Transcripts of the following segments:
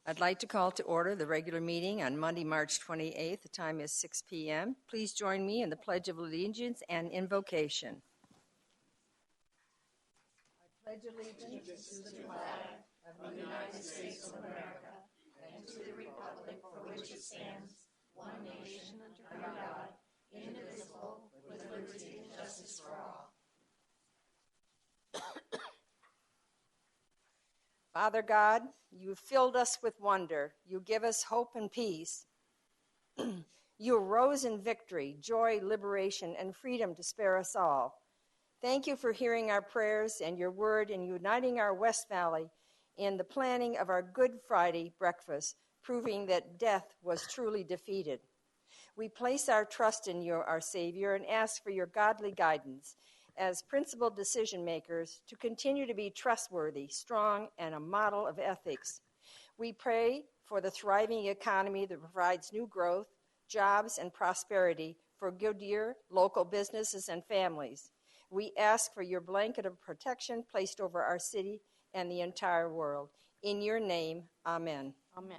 I'd like to call to order the regular meeting on Monday, March 28th. The time is 6 p.m. Please join me in the Pledge of Allegiance and invocation. I pledge allegiance to the flag of the United States of America and to the republic for which it stands, one nation under God, indivisible, with liberty and justice for all. Father God, you filled us with wonder. You give us hope and peace. You arose in victory, joy, liberation, and freedom to spare us all. Thank you for hearing our prayers and your word and uniting our West Valley in the planning of our Good Friday breakfast, proving that death was truly defeated. We place our trust in you, our Savior, and ask for your godly guidance as principal decision makers to continue to be trustworthy, strong, and a model of ethics. We pray for the thriving economy that provides new growth, jobs, and prosperity for Goodyear, local businesses, and families. We ask for your blanket of protection placed over our city and the entire world. In your name, amen. Amen.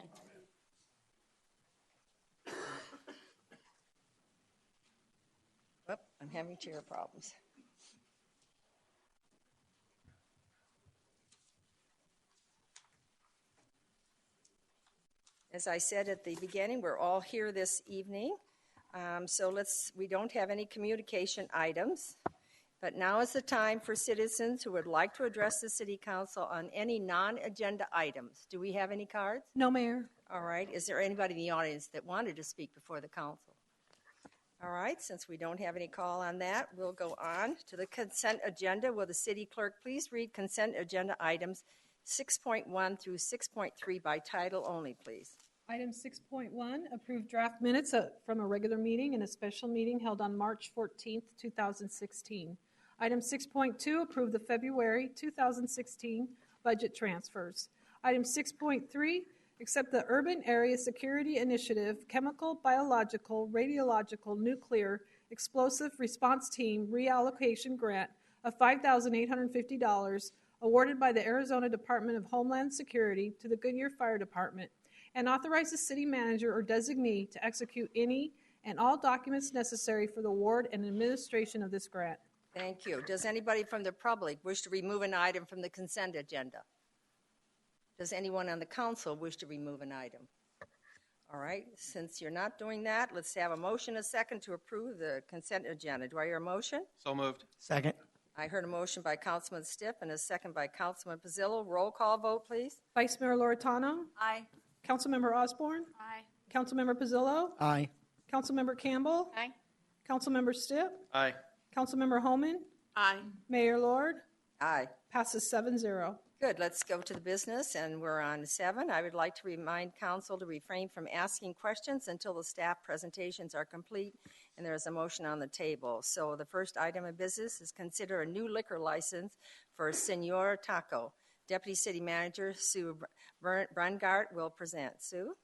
Oh, I'm having chair problems. As I said at the beginning, we're all here this evening, we don't have any communication items, but now is the time for citizens who would like to address the City Council on any non-agenda items. Do we have any cards? No, Mayor. All right. Is there anybody in the audience that wanted to speak before the council? All right. Since we don't have any call on that, we'll go on to the consent agenda. Will the city clerk please read consent agenda items 6.1 through 6.3 by title only, please? Item 6.1, approve draft minutes from a regular meeting and a special meeting held on March 14th, 2016. Item 6.2, approve the February 2016 budget transfers. Item 6.3, accept the Urban Area Security Initiative Chemical, Biological, Radiological, Nuclear, Explosive Response Team Reallocation Grant of $5,850 awarded by the Arizona Department of Homeland Security to the Goodyear Fire Department, and authorize the city manager or designee to execute any and all documents necessary for the award and administration of this grant. Thank you. Does anybody from the public wish to remove an item from the consent agenda? Does anyone on the council wish to remove an item? All right. Since you're not doing that, let's have a motion, a second, to approve the consent agenda. Do I hear a motion? So moved. Second. I heard a motion by Councilman Stiff and a second by Councilman Pizzillo. Roll call vote, please. Vice Mayor Loretano? Aye. Councilmember Osborne? Aye. Councilmember Pizzillo? Aye. Councilmember Campbell? Aye. Councilmember Stipp? Aye. Councilmember Holman? Aye. Mayor Lord? Aye. Passes 7-0. Good. Let's go to the business, and we're on 7. I would like to remind council to refrain from asking questions until the staff presentations are complete and there is a motion on the table. So the first item of business is consider a new liquor license for Senor Taco. Deputy City Manager Sue Brungart will present. Sue?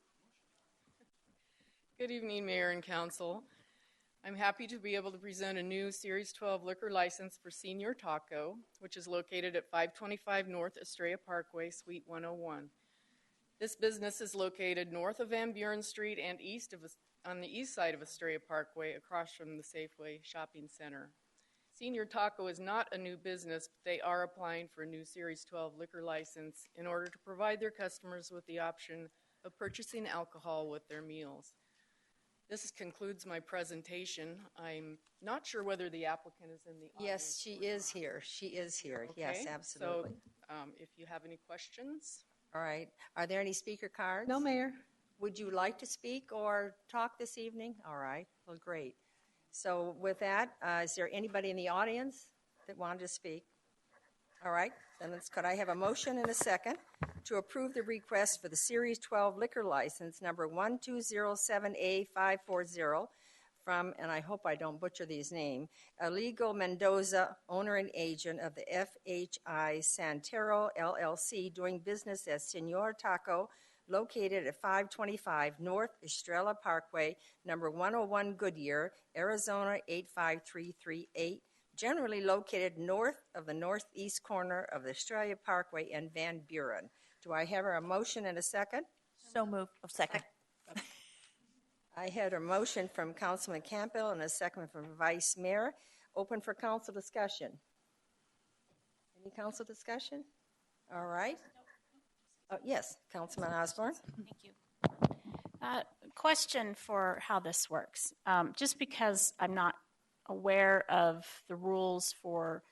Good evening, Mayor and Council. I'm happy to be able to present a new Series 12 liquor license for Senor Taco, which is located at 525 North Estrella Parkway, Suite 101. This business is located north of Van Buren Street and on the east side of Estrella Parkway, across from the Safeway Shopping Center. Senor Taco is not a new business, but they are applying for a new Series 12 liquor license in order to provide their customers with the option of purchasing alcohol with their meals. This concludes my presentation. I'm not sure whether the applicant is in the audience. Yes, she is here. She is here. Okay. Yes, absolutely. So if you have any questions. All right. Are there any speaker cards? No, Mayor. Would you like to speak or talk this evening? All right. Well, great. So with that, is there anybody in the audience that wanted to speak? All right. Then could I have a motion and a second to approve the request for the Series 12 liquor license number 1207A540 from, and I hope I don't butcher these names, Aligo Mendoza, owner and agent of the FHI Santero LLC, doing business as Senor Taco, located at 525 North Estrella Parkway, number 101 Goodyear, Arizona 85338, generally located north of the northeast corner of the Estrella Parkway and Van Buren. Do I have a motion and a second? So moved. Oh, second. I had a motion from Councilman Campbell and a second from Vice Mayor. Open for council discussion. Any council discussion? All right. Oh, yes, Councilman Osborne. Thank you. Question for how this works. Just because I'm not aware of the rules for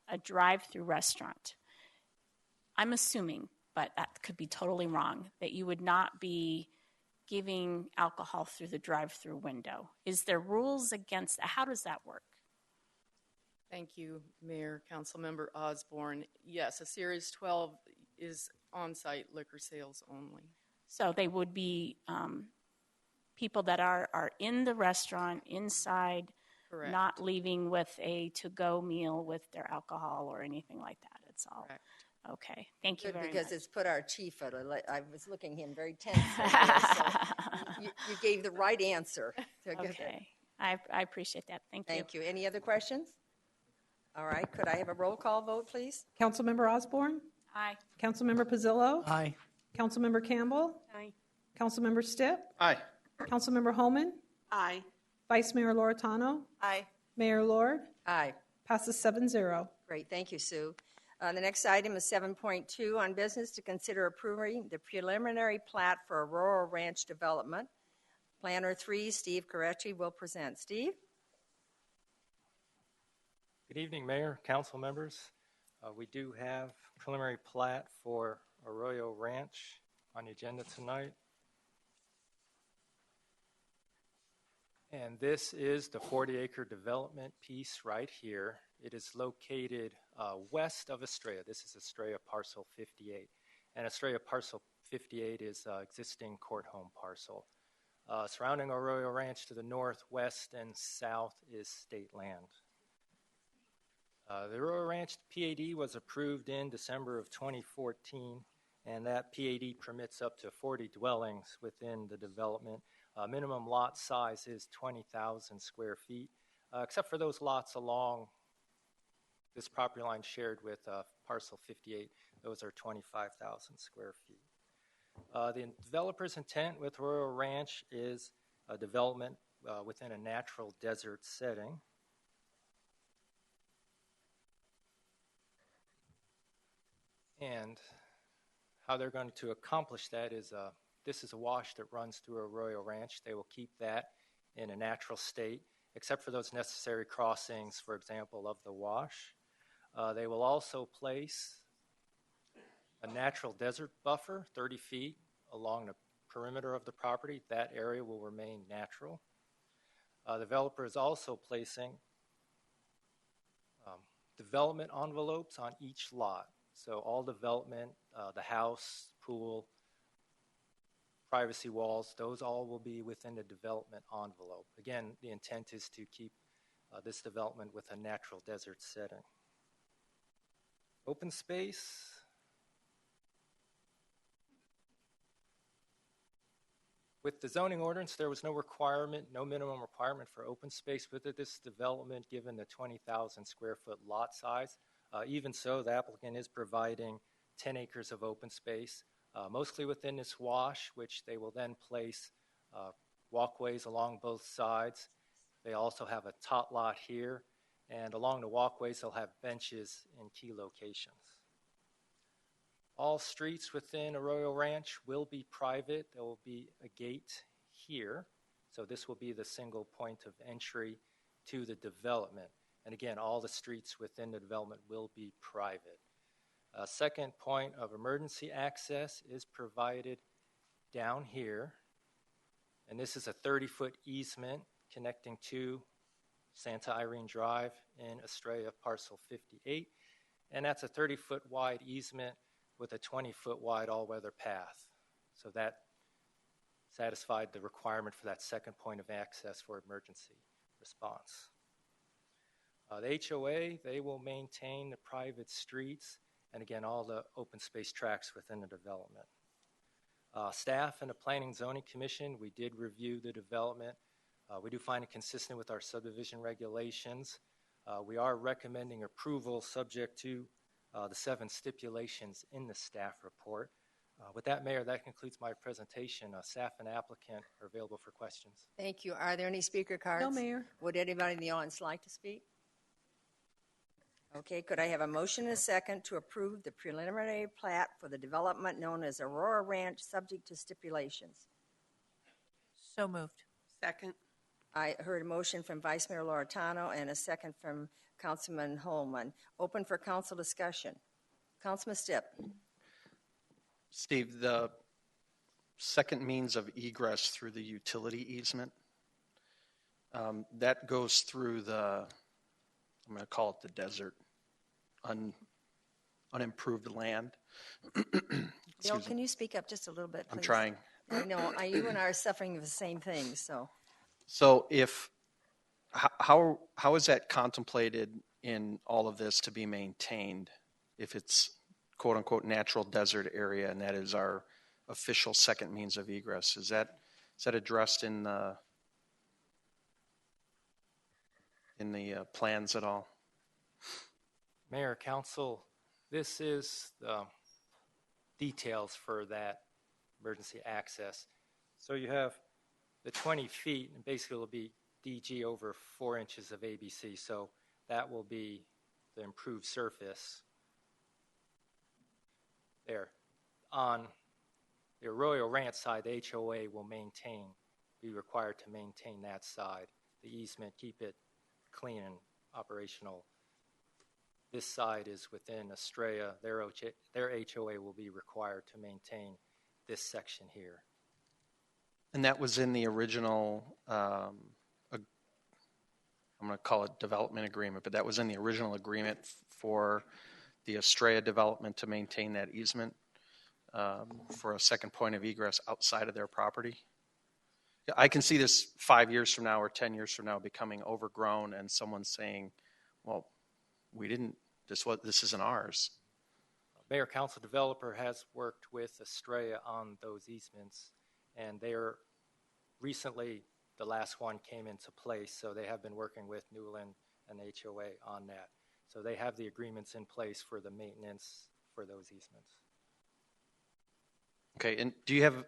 a drive-through restaurant, I'm assuming, but that could be totally wrong, that you would not be giving alcohol through the drive-through window. Is there rules against that? How does that work? Thank you, Mayor, Councilmember Osborne. Yes, a Series 12 is on-site liquor sales only. So they would be people that are in the restaurant, inside, Correct. not leaving with a to-go meal with their alcohol or anything like that. It's all. Correct. Okay, thank you Good, very because much. it's put our chief at I was looking at him very tense. Right there, so you gave the right answer. So good. Okay, I appreciate that. Thank you. Thank you. Any other questions? All right. Could I have a roll call vote, please? Councilmember Osborne? Aye. Councilmember Pizzillo? Aye. Councilmember Campbell? Aye. Councilmember Stipp? Aye. Councilmember Holman? Aye. Vice Mayor Loretano? Aye. Mayor Lord? Aye. Passes 7-0. Great. Thank you, Sue. The next item is 7.2 on business to consider approving the preliminary plat for Aurora Ranch Development. Planner 3, Steve Coretti, will present. Steve? Good evening, Mayor, council members. We do have preliminary plat for Arroyo Ranch on the agenda tonight. And this is the 40-acre development piece right here. It is located west of Estrella. This is Estrella Parcel 58. And Estrella Parcel 58 is existing court home parcel. Surrounding Arroyo Ranch to the north, west, and south is state land. The Arroyo Ranch PAD was approved in December of 2014, and that PAD permits up to 40 dwellings within the development. Minimum lot size is 20,000 square feet, except for those lots along this property line shared with Parcel 58. Those are 25,000 square feet. The developer's intent with Arroyo Ranch is a development within a natural desert setting. And how they're going to accomplish that is this is a wash that runs through Arroyo Ranch. They will keep that in a natural state, except for those necessary crossings, for example, of the wash. They will also place a natural desert buffer, 30 feet along the perimeter of the property. That area will remain natural. The developer is also placing development envelopes on each lot. So all development, the house, pool, privacy walls, those all will be within the development envelope. Again, the intent is to keep this development with a natural desert setting. Open space. With the zoning ordinance, there was no requirement, no minimum requirement for open space with this development given the 20,000 square foot lot size. Even so, the applicant is providing 10 acres of open space, mostly within this wash, which they will then place walkways along both sides. They also have a tot lot here, and along the walkways, they'll have benches in key locations. All streets within Arroyo Ranch will be private. There will be a gate here, so this will be the single point of entry to the development. And again, all the streets within the development will be private. A second point of emergency access is provided down here. And this is a 30-foot easement connecting to Santa Irene Drive in Estrella Parcel 58. And that's a 30-foot wide easement with a 20-foot wide all-weather path. So that satisfied the requirement for that second point of access for emergency response. The HOA, they will maintain the private streets and again, all the open space tracts within the development. Staff and the Planning Zoning Commission, we did review the development. We do find it consistent with our subdivision regulations. We are recommending approval subject to the 7 stipulations in the staff report. With that, Mayor, that concludes my presentation. Staff and applicant are available for questions. Thank you. Are there any speaker cards? No, Mayor. Would anybody in the audience like to speak? Okay, could I have a motion and a second to approve the preliminary plat for the development known as Aurora Ranch, subject to stipulations? So moved. Second. I heard a motion from Vice Mayor Loretano and a second from Councilman Holman. Open for council discussion. Councilman Stipp. Steve, the second means of egress through the utility easement, that goes through the, I'm going to call it the desert, unimproved land. Bill, can you speak up just a little bit, please? I'm trying. I know, you and I are suffering the same thing, so. So how is that contemplated in all of this to be maintained if it's quote unquote natural desert area and that is our official second means of egress? Is that addressed in the plans at all? Mayor, Council, this is the details for that emergency access. So you have the 20 feet, and basically it'll be DG over 4 inches of ABC. So that will be the improved surface there. On the Arroyo Ranch side, the HOA will be required to maintain that side. The easement, keep it clean and operational. This side is within Estrella. Their HOA will be required to maintain this section here. And that was in the original, I'm going to call it development agreement, but that was in the original agreement for the Estrella development to maintain that easement for a second point of egress outside of their property. I can see this 5 years from now or 10 years from now becoming overgrown and someone saying, well, this isn't ours. Mayor, Council, developer has worked with Estrella on those easements, and they're recently, the last one came into place, so they have been working with Newland and HOA on that. So they have the agreements in place for the maintenance for those easements. Okay, and do you have,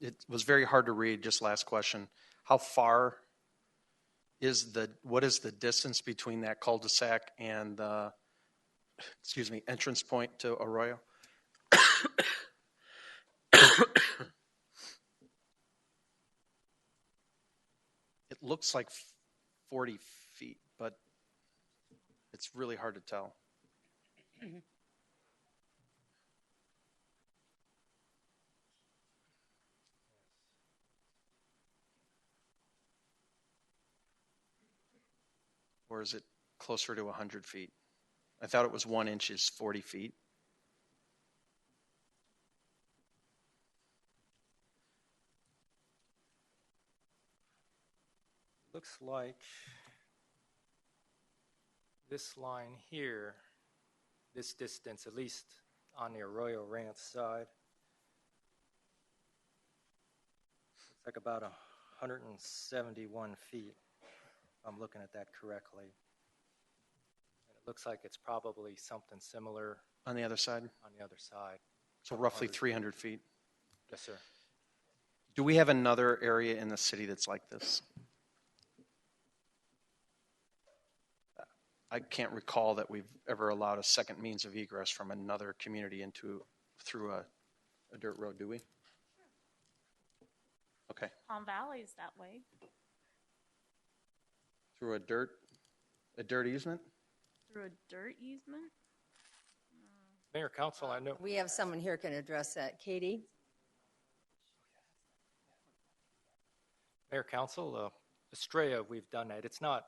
it was very hard to read, just last question. How far what is the distance between that cul-de-sac and the, entrance point to Arroyo? It looks like 40 feet, but it's really hard to tell. Or is it closer to 100 feet? I thought it was 1 inch is 40 feet. Looks like this line here, this distance, at least on the Arroyo Ranch side, it's like about 171 feet. I'm looking at that correctly. And it looks like it's probably something similar On the other side? on the other side. So roughly 300 feet. Yes, sir. Do we have another area in the city that's like this? I can't recall that we've ever allowed a second means of egress from another community through a dirt road, do we? Okay. Palm Valley's that way. Through a dirt easement? Through a dirt easement? Mayor, Council, I know. We have someone here can address that. Katie? Mayor, Council, Estrella, we've done that. It's not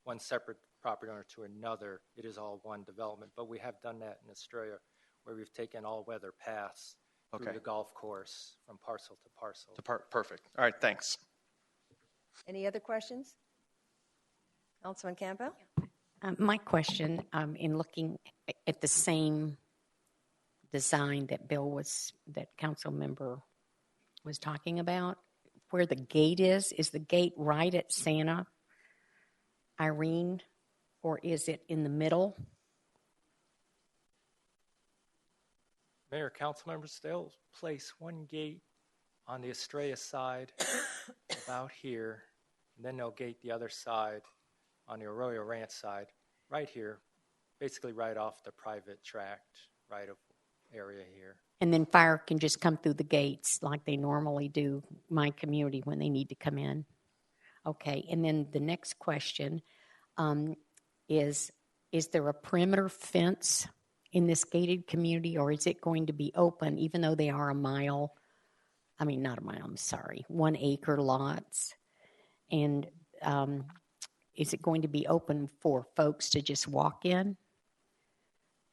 one separate property owner to another. It is all one development, but we have done that in Estrella where we've taken all-weather paths through the golf course from parcel to parcel. Perfect. All right, thanks. Any other questions? Councilman Campbell? My question, in looking at the same design that that council member was talking about, where the gate is the gate right at Santa Irene, or is it in the middle? Mayor, council members, they'll place one gate on the Estrella side about here, and then they'll gate the other side on the Arroyo Ranch side, right here, basically right off the private tract right of area here. And then fire can just come through the gates like they normally do, my community, when they need to come in. Okay, and then the next question is there a perimeter fence in this gated community, or is it going to be open, even though they are 1 acre lots? And is it going to be open for folks to just walk in?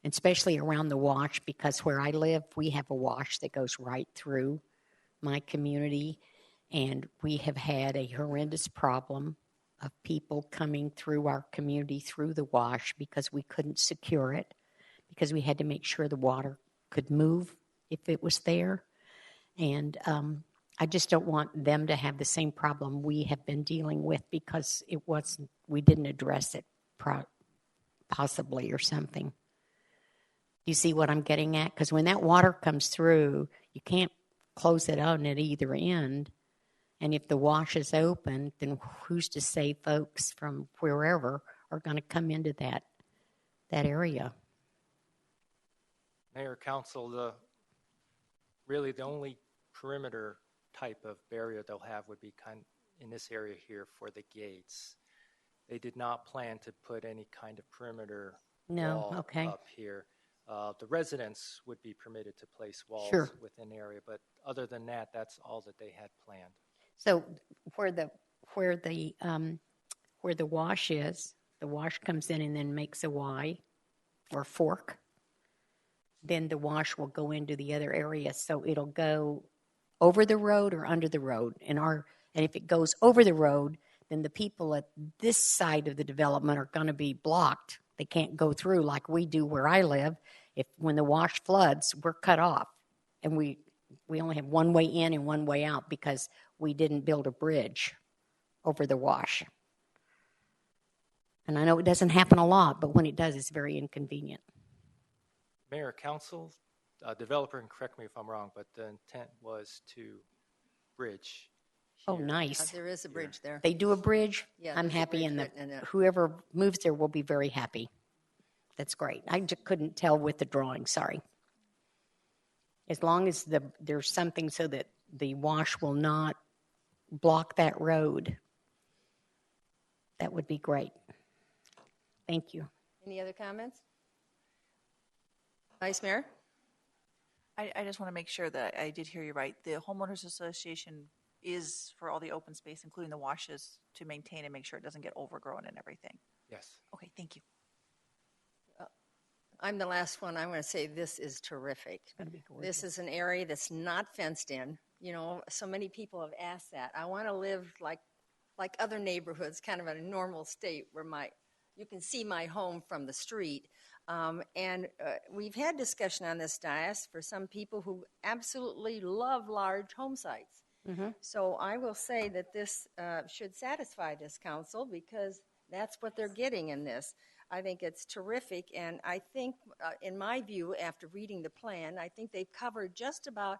Especially around the wash, because where I live, we have a wash that goes right through my community, and we have had a horrendous problem of people coming through our community through the wash because we couldn't secure it, because we had to make sure the water could move if it was there. And I just don't want them to have the same problem we have been dealing with because we didn't address it possibly or something. Do you see what I'm getting at? Because when that water comes through, you can't close it on at either end. And if the wash is open, then who's to say folks from wherever are going to come into that area? Mayor, council, really the only perimeter type of barrier they'll have would be kind of in this area here for the gates. They did not plan to put any kind of perimeter wall up here. The residents would be permitted to place walls within the area, but other than that, that's all that they had planned. So where the wash is, the wash comes in and then makes a Y or fork. Then the wash will go into the other area, so it'll go over the road or under the road. And if it goes over the road, then the people at this side of the development are going to be blocked. They can't go through like we do where I live. When the wash floods, we're cut off, and we only have one way in and one way out because we didn't build a bridge over the wash. And I know it doesn't happen a lot, but when it does, it's very inconvenient. Mayor, council, developer, and correct me if I'm wrong, but the intent was to bridge. Oh, nice. There is a bridge there. They do a bridge? Yeah, I'm there's a happy, bridge and written in it. whoever moves there will be very happy. That's great. I just couldn't tell with the drawing, sorry. As long as there's something so that the wash will not block that road, that would be great. Thank you. Any other comments? Vice Mayor? I just want to make sure that I did hear you right. The homeowners association is for all the open space, including the washes, to maintain and make sure it doesn't get overgrown and everything. Yes. Okay, thank you. I'm the last one. I want to say this is terrific. It's going to be gorgeous. This is an area that's not fenced in. You know, so many people have asked that. I want to live like other neighborhoods, kind of in a normal state where you can see my home from the street. And we've had discussion on this dais for some people who absolutely love large home sites. Mm-hmm. So I will say that this should satisfy this council because that's what they're getting in this. I think it's terrific, and I think, in my view, after reading the plan, I think they've covered just about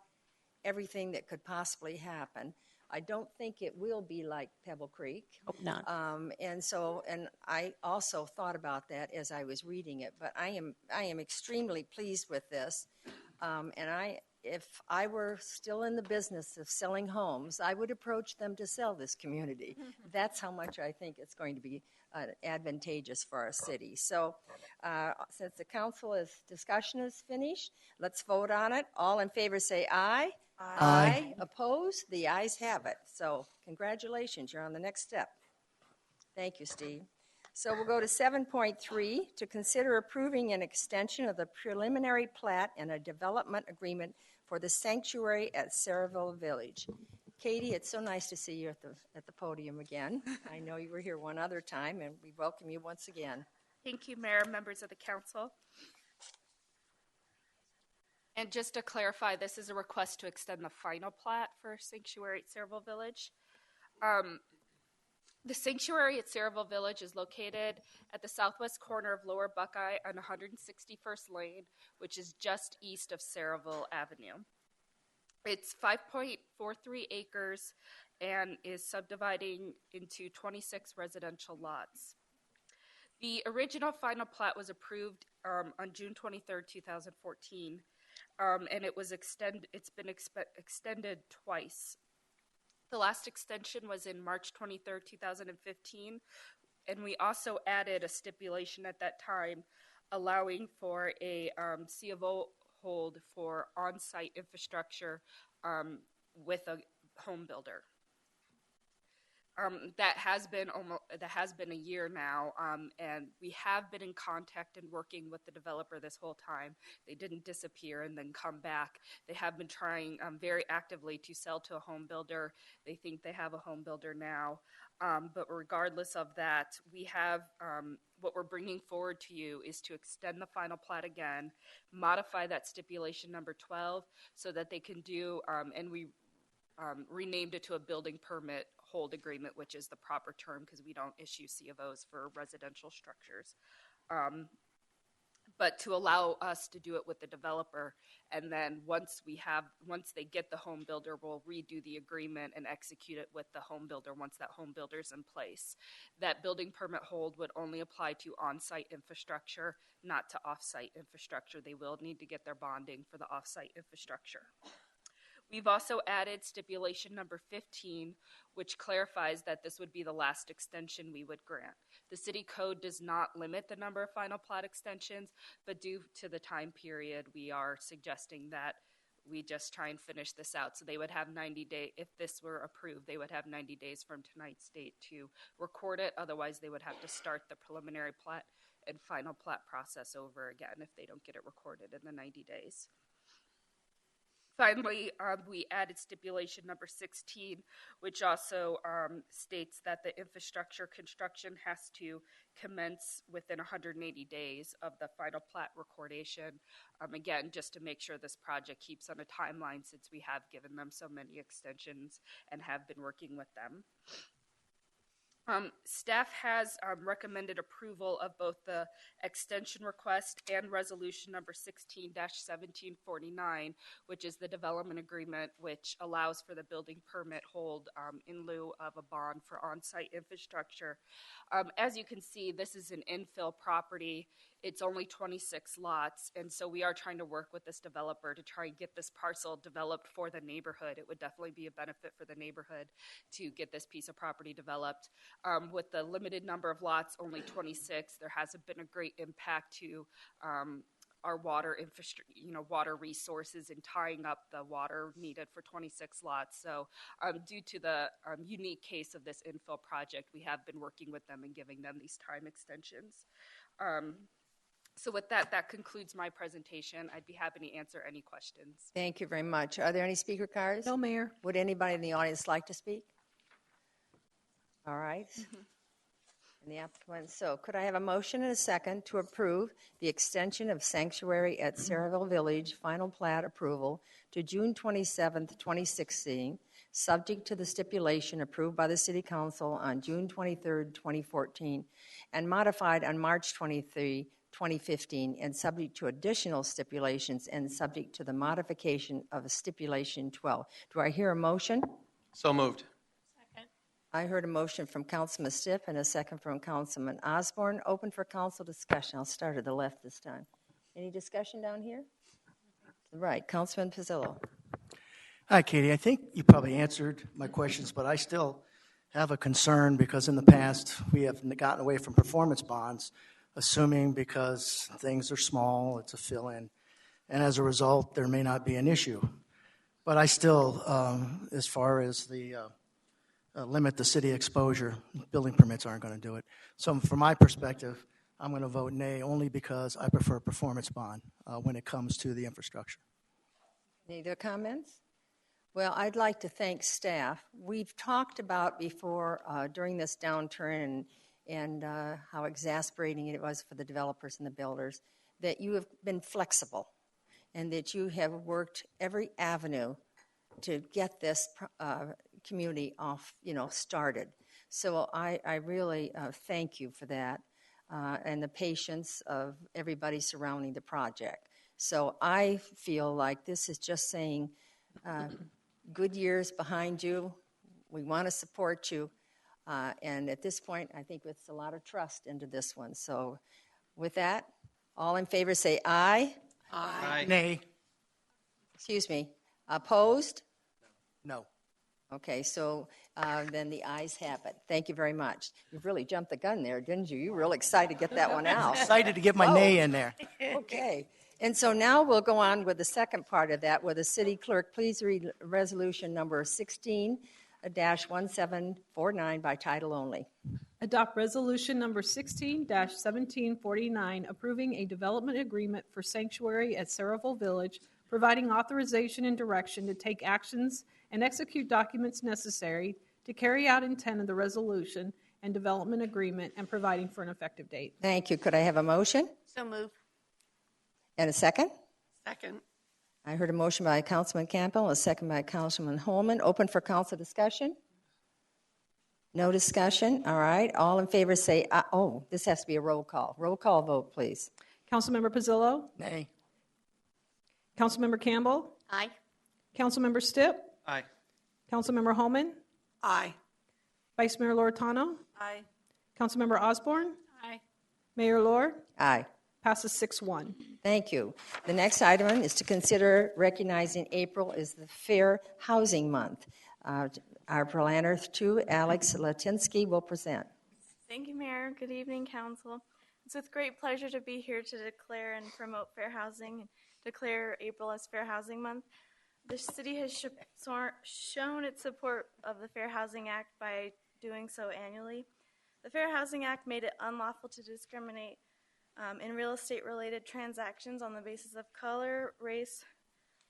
everything that could possibly happen. I don't think it will be like Pebble Creek. Hope not. And I also thought about that as I was reading it, but I am extremely pleased with this. If I were still in the business of selling homes, I would approach them to sell this community. That's how much I think it's going to be advantageous for our city. So since the council's discussion is finished, let's vote on it. All in favor say aye. Aye. Opposed? The ayes have it. So congratulations, you're on the next step. Thank you, Steve. So we'll go to 7.3, to consider approving an extension of the preliminary plat and a development agreement for the sanctuary at Saraville Village. Katie, it's so nice to see you at the podium again. I know you were here one other time, and we welcome you once again. Thank you, Mayor, members of the council. And just to clarify, this is a request to extend the final plat for Sanctuary at Saraville Village. The sanctuary at Saraville Village is located at the southwest corner of Lower Buckeye on 161st Lane, which is just east of Saraville Avenue. It's 5.43 acres and is subdividing into 26 residential lots. The original final plat was approved on June 23rd, 2014, and it's been extended twice. The last extension was in March 23rd, 2015, and we also added a stipulation at that time allowing for a C of O hold for on-site infrastructure with a home builder. That has been a year now, and we have been in contact and working with the developer this whole time. They didn't disappear and then come back. They have been trying very actively to sell to a home builder. They think they have a home builder now, but regardless of that, we have what we're bringing forward to you is to extend the final plat again, modify that stipulation number 12 so that they can do, and we renamed it to a building permit hold agreement, which is the proper term because we don't issue C of Os for residential structures. But to allow us to do it with the developer, and then once they get the home builder, we'll redo the agreement and execute it with the home builder once that home builder's in place. That building permit hold would only apply to on-site infrastructure, not to off-site infrastructure. They will need to get their bonding for the off-site infrastructure. We've also added stipulation number 15, which clarifies that this would be the last extension we would grant. The city code does not limit the number of final plat extensions, but due to the time period, we are suggesting that we just try and finish this out. So they would have 90 days, if this were approved, they would have 90 days from tonight's date to record it. Otherwise, they would have to start the preliminary plat and final plat process over again if they don't get it recorded in the 90 days. Finally, we added stipulation number 16, which also states that the infrastructure construction has to commence within 180 days of the final plat recordation. Again, just to make sure this project keeps on a timeline since we have given them so many extensions and have been working with them. Staff has recommended approval of both the extension request and resolution number 16-1749, which is the development agreement, which allows for the building permit hold in lieu of a bond for on-site infrastructure. As you can see, this is an infill property. It's only 26 lots, and so we are trying to work with this developer to try and get this parcel developed for the neighborhood. It would definitely be a benefit for the neighborhood to get this piece of property developed. With the limited number of lots, only 26, there hasn't been a great impact to our water infrastructure, water resources and tying up the water needed for 26 lots. So due to the unique case of this infill project, we have been working with them and giving them these time extensions. So with that, that concludes my presentation. I'd be happy to answer any questions. Thank you very much. Are there any speaker cards? No, Mayor. Would anybody in the audience like to speak? All right. And the applicant. So could I have a motion and a second to approve the extension of sanctuary at Saraville Village final plat approval to June 27th, 2016, subject to the stipulation approved by the City Council on June 23rd, 2014, and modified on March 23, 2015, and subject to additional stipulations and subject to the modification of stipulation 12. Do I hear a motion? So moved. I heard a motion from Councilman Stiff and a second from Councilman Osborne. Open for council discussion. I'll start at the left this time. Any discussion down here? Right, Councilman Pizzillo. Hi, Katie. I think you probably answered my questions, but I still have a concern because in the past we have gotten away from performance bonds, assuming because things are small, it's a fill-in, and as a result, there may not be an issue. But I still, as far as the limit the city exposure, building permits aren't going to do it. So from my perspective, I'm going to vote nay only because I prefer performance bond when it comes to the infrastructure. Any other comments? Well, I'd like to thank staff. We've talked about before during this downturn and how exasperating it was for the developers and the builders, that you have been flexible and that you have worked every avenue to get this community off, started. So I really thank you for that and the patience of everybody surrounding the project. So I feel like this is just saying good years behind you. We want to support you. And at this point, I think it's a lot of trust into this one. So with that, all in favor say aye. Aye. Nay. Excuse me. Opposed? No. Okay, so then the ayes have it. Thank you very much. You've really jumped the gun there, didn't you? You were real excited to get that one out. Excited to get my nay in there. Okay. And so now we'll go on with the second part of that. Will the city clerk please read resolution number 16-1749 by title only? Adopt resolution number 16-1749, approving a development agreement for sanctuary at Saraville Village, providing authorization and direction to take actions and execute documents necessary to carry out intent of the resolution and development agreement, and providing for an effective date. Thank you. Could I have a motion? So move. And a second? Second. I heard a motion by Councilman Campbell, a second by Councilman Holman. Open for council discussion? No discussion? All right. All in favor say aye. Oh, this has to be a roll call. Roll call vote, please. Councilmember Pizzillo? Nay. Councilmember Campbell? Aye. Councilmember Stipp? Aye. Councilmember Holman? Aye. Vice Mayor Loretano? Aye. Councilmember Osborne? Aye. Mayor Lord? Aye. Passes 6-1. Thank you. The next item is to consider recognizing April as the Fair Housing Month. Our planner, too, Alex Latinsky, will present. Thank you, Mayor. Good evening, Council. It's with great pleasure to be here to declare and promote fair housing and declare April as Fair Housing Month. The city has shown its support of the Fair Housing Act by doing so annually. The Fair Housing Act made it unlawful to discriminate in real estate-related transactions on the basis of color, race,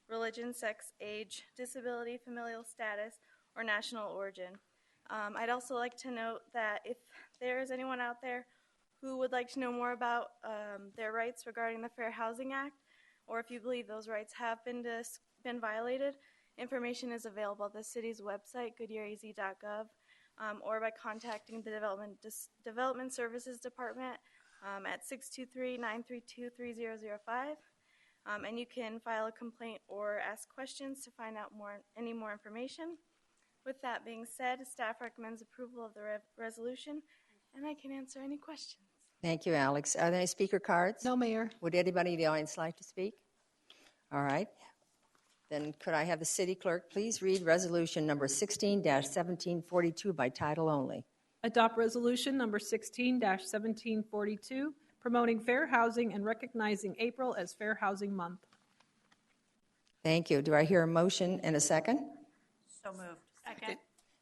religion, sex, age, disability, familial status, or national origin. I'd also like to note that if there is anyone out there who would like to know more about their rights regarding the Fair Housing Act, or if you believe those rights have been violated, information is available at the city's website, goodyearaz.gov, or by contacting the Development Services Department at 623-932-3005. And you can file a complaint or ask questions to find out any more information. With that being said, staff recommends approval of the resolution, and I can answer any questions. Thank you, Alex. Are there any speaker cards? No, Mayor. Would anybody in the audience like to speak? All right. Then could I have the city clerk please read resolution number 16-1742 by title only? Adopt resolution number 16-1742, promoting fair housing and recognizing April as Fair Housing Month. Thank you. Do I hear a motion and a second? So moved. Second.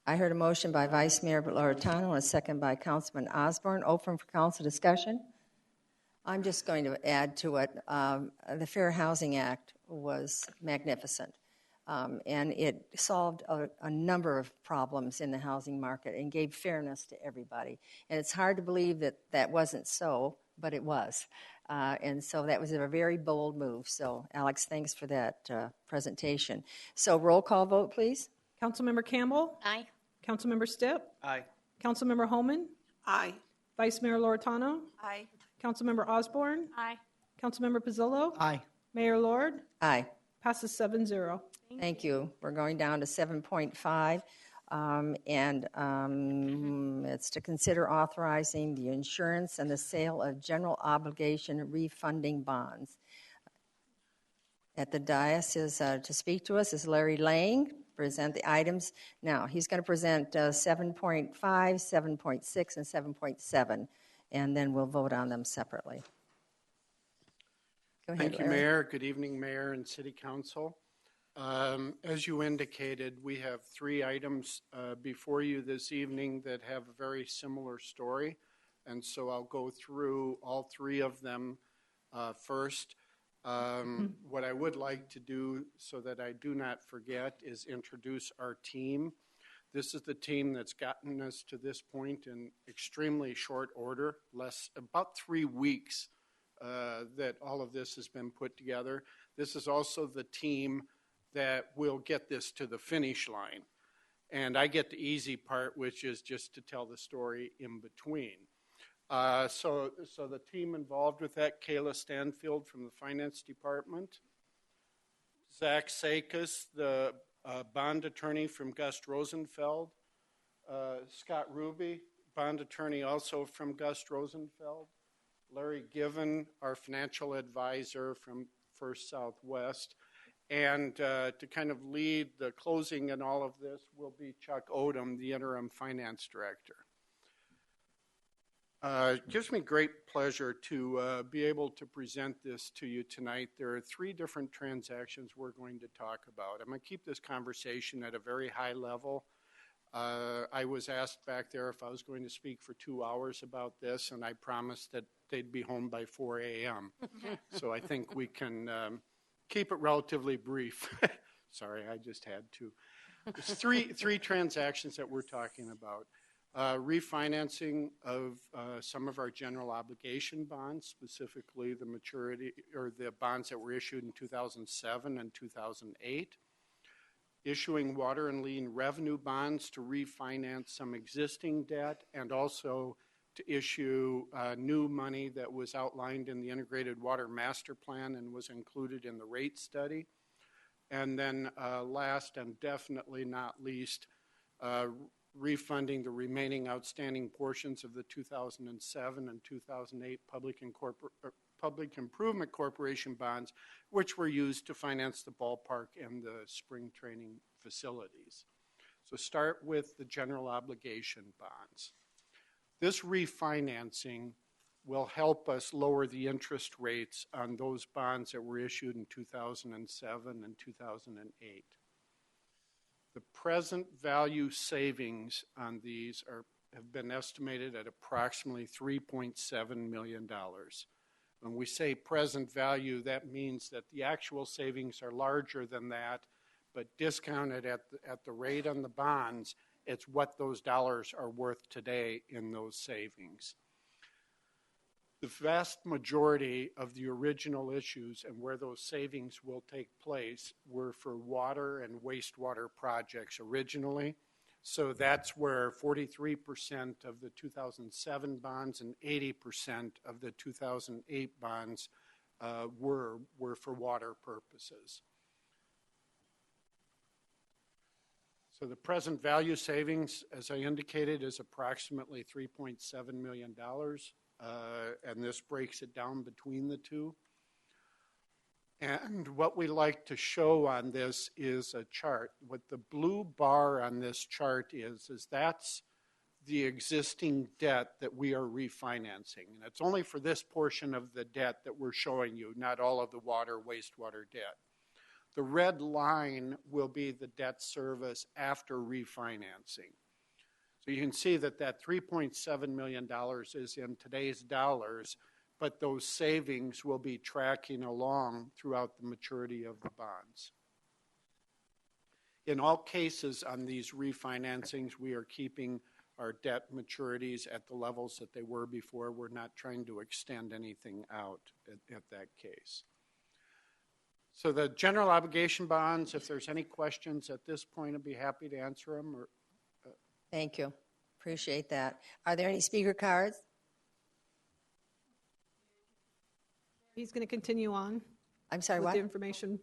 I heard a motion by Vice Mayor Loretano and a second by Councilman Osborne. Open for council discussion. I'm just going to add to it. The Fair Housing Act was magnificent, and it solved a number of problems in the housing market and gave fairness to everybody. And it's hard to believe that that wasn't so, but it was. And so that was a very bold move. So, Alex, thanks for that presentation. So, roll call vote, please. Councilmember Campbell? Aye. Councilmember Stipp? Aye. Councilmember Holman? Aye. Vice Mayor Loretano? Aye. Councilmember Osborne? Aye. Councilmember Pizzillo? Aye. Mayor Lord? Aye. Passes 7-0. Thank you. We're going down to 7.5, and it's to consider authorizing the insurance and the sale of general obligation refunding bonds. At the dais to speak to us is Larry Lang, present the items. Now, he's going to present 7.5, 7.6, and 7.7, and then we'll vote on them separately. Go ahead, Thank you, Larry. Mayor. Good evening, Mayor and City Council. As you indicated, we have three items before you this evening that have a very similar story, and so I'll go through all three of them first. What I would like to do, so that I do not forget, is introduce our team. This is the team that's gotten us to this point in extremely short order, about 3 weeks that all of this has been put together. This is also the team that will get this to the finish line. and I get the easy part, which is just to tell the story in between. So the team involved with that, Kayla Stanfield from the Finance Department, Zach Sakis, the bond attorney from Gust Rosenfeld, Scott Ruby, bond attorney also from Gust Rosenfeld, Larry Given, our financial advisor from First Southwest, and to kind of lead the closing and all of this will be Chuck Odom, the interim finance director. It gives me great pleasure to be able to present this to you tonight. There are 3 different transactions we're going to talk about. I'm going to keep this conversation at a very high level. I was asked back there if I was going to speak for 2 hours about this, and I promised that they'd be home by 4 a.m. So I think we can keep it relatively brief. Sorry, I just had to. There's three transactions that we're talking about. Refinancing of some of our general obligation bonds, specifically the maturity or the bonds that were issued in 2007 and 2008. Issuing water and lien revenue bonds to refinance some existing debt, and also to issue new money that was outlined in the Integrated Water Master Plan and was included in the rate study. And then last and definitely not least, refunding the remaining outstanding portions of the 2007 and 2008 Public Improvement Corporation bonds, which were used to finance the ballpark and the spring training facilities. So start with the general obligation bonds. This refinancing will help us lower the interest rates on those bonds that were issued in 2007 and 2008. The present value savings on these have been estimated at approximately $3.7 million. When we say present value, that means that the actual savings are larger than that, but discounted at the rate on the bonds, it's what those dollars are worth today in those savings. The vast majority of the original issues and where those savings will take place were for water and wastewater projects originally. So that's where 43% of the 2007 bonds and 80% of the 2008 bonds were for water purposes. So the present value savings, as I indicated, is approximately $3.7 million. And this breaks it down between the two. And what we like to show on this is a chart. What the blue bar on this chart is that's the existing debt that we are refinancing. And it's only for this portion of the debt that we're showing you, not all of the water, wastewater debt. The red line will be the debt service after refinancing. So you can see that $3.7 million is in today's dollars, but those savings will be tracking along throughout the maturity of the bonds. In all cases on these refinancings, we are keeping our debt maturities at the levels that they were before. We're not trying to extend anything out at that case. So the general obligation bonds, if there's any questions at this point, I'd be happy to answer them. Thank you. Appreciate that. Are there any speaker cards? He's going to continue on. I'm sorry, with what? the information.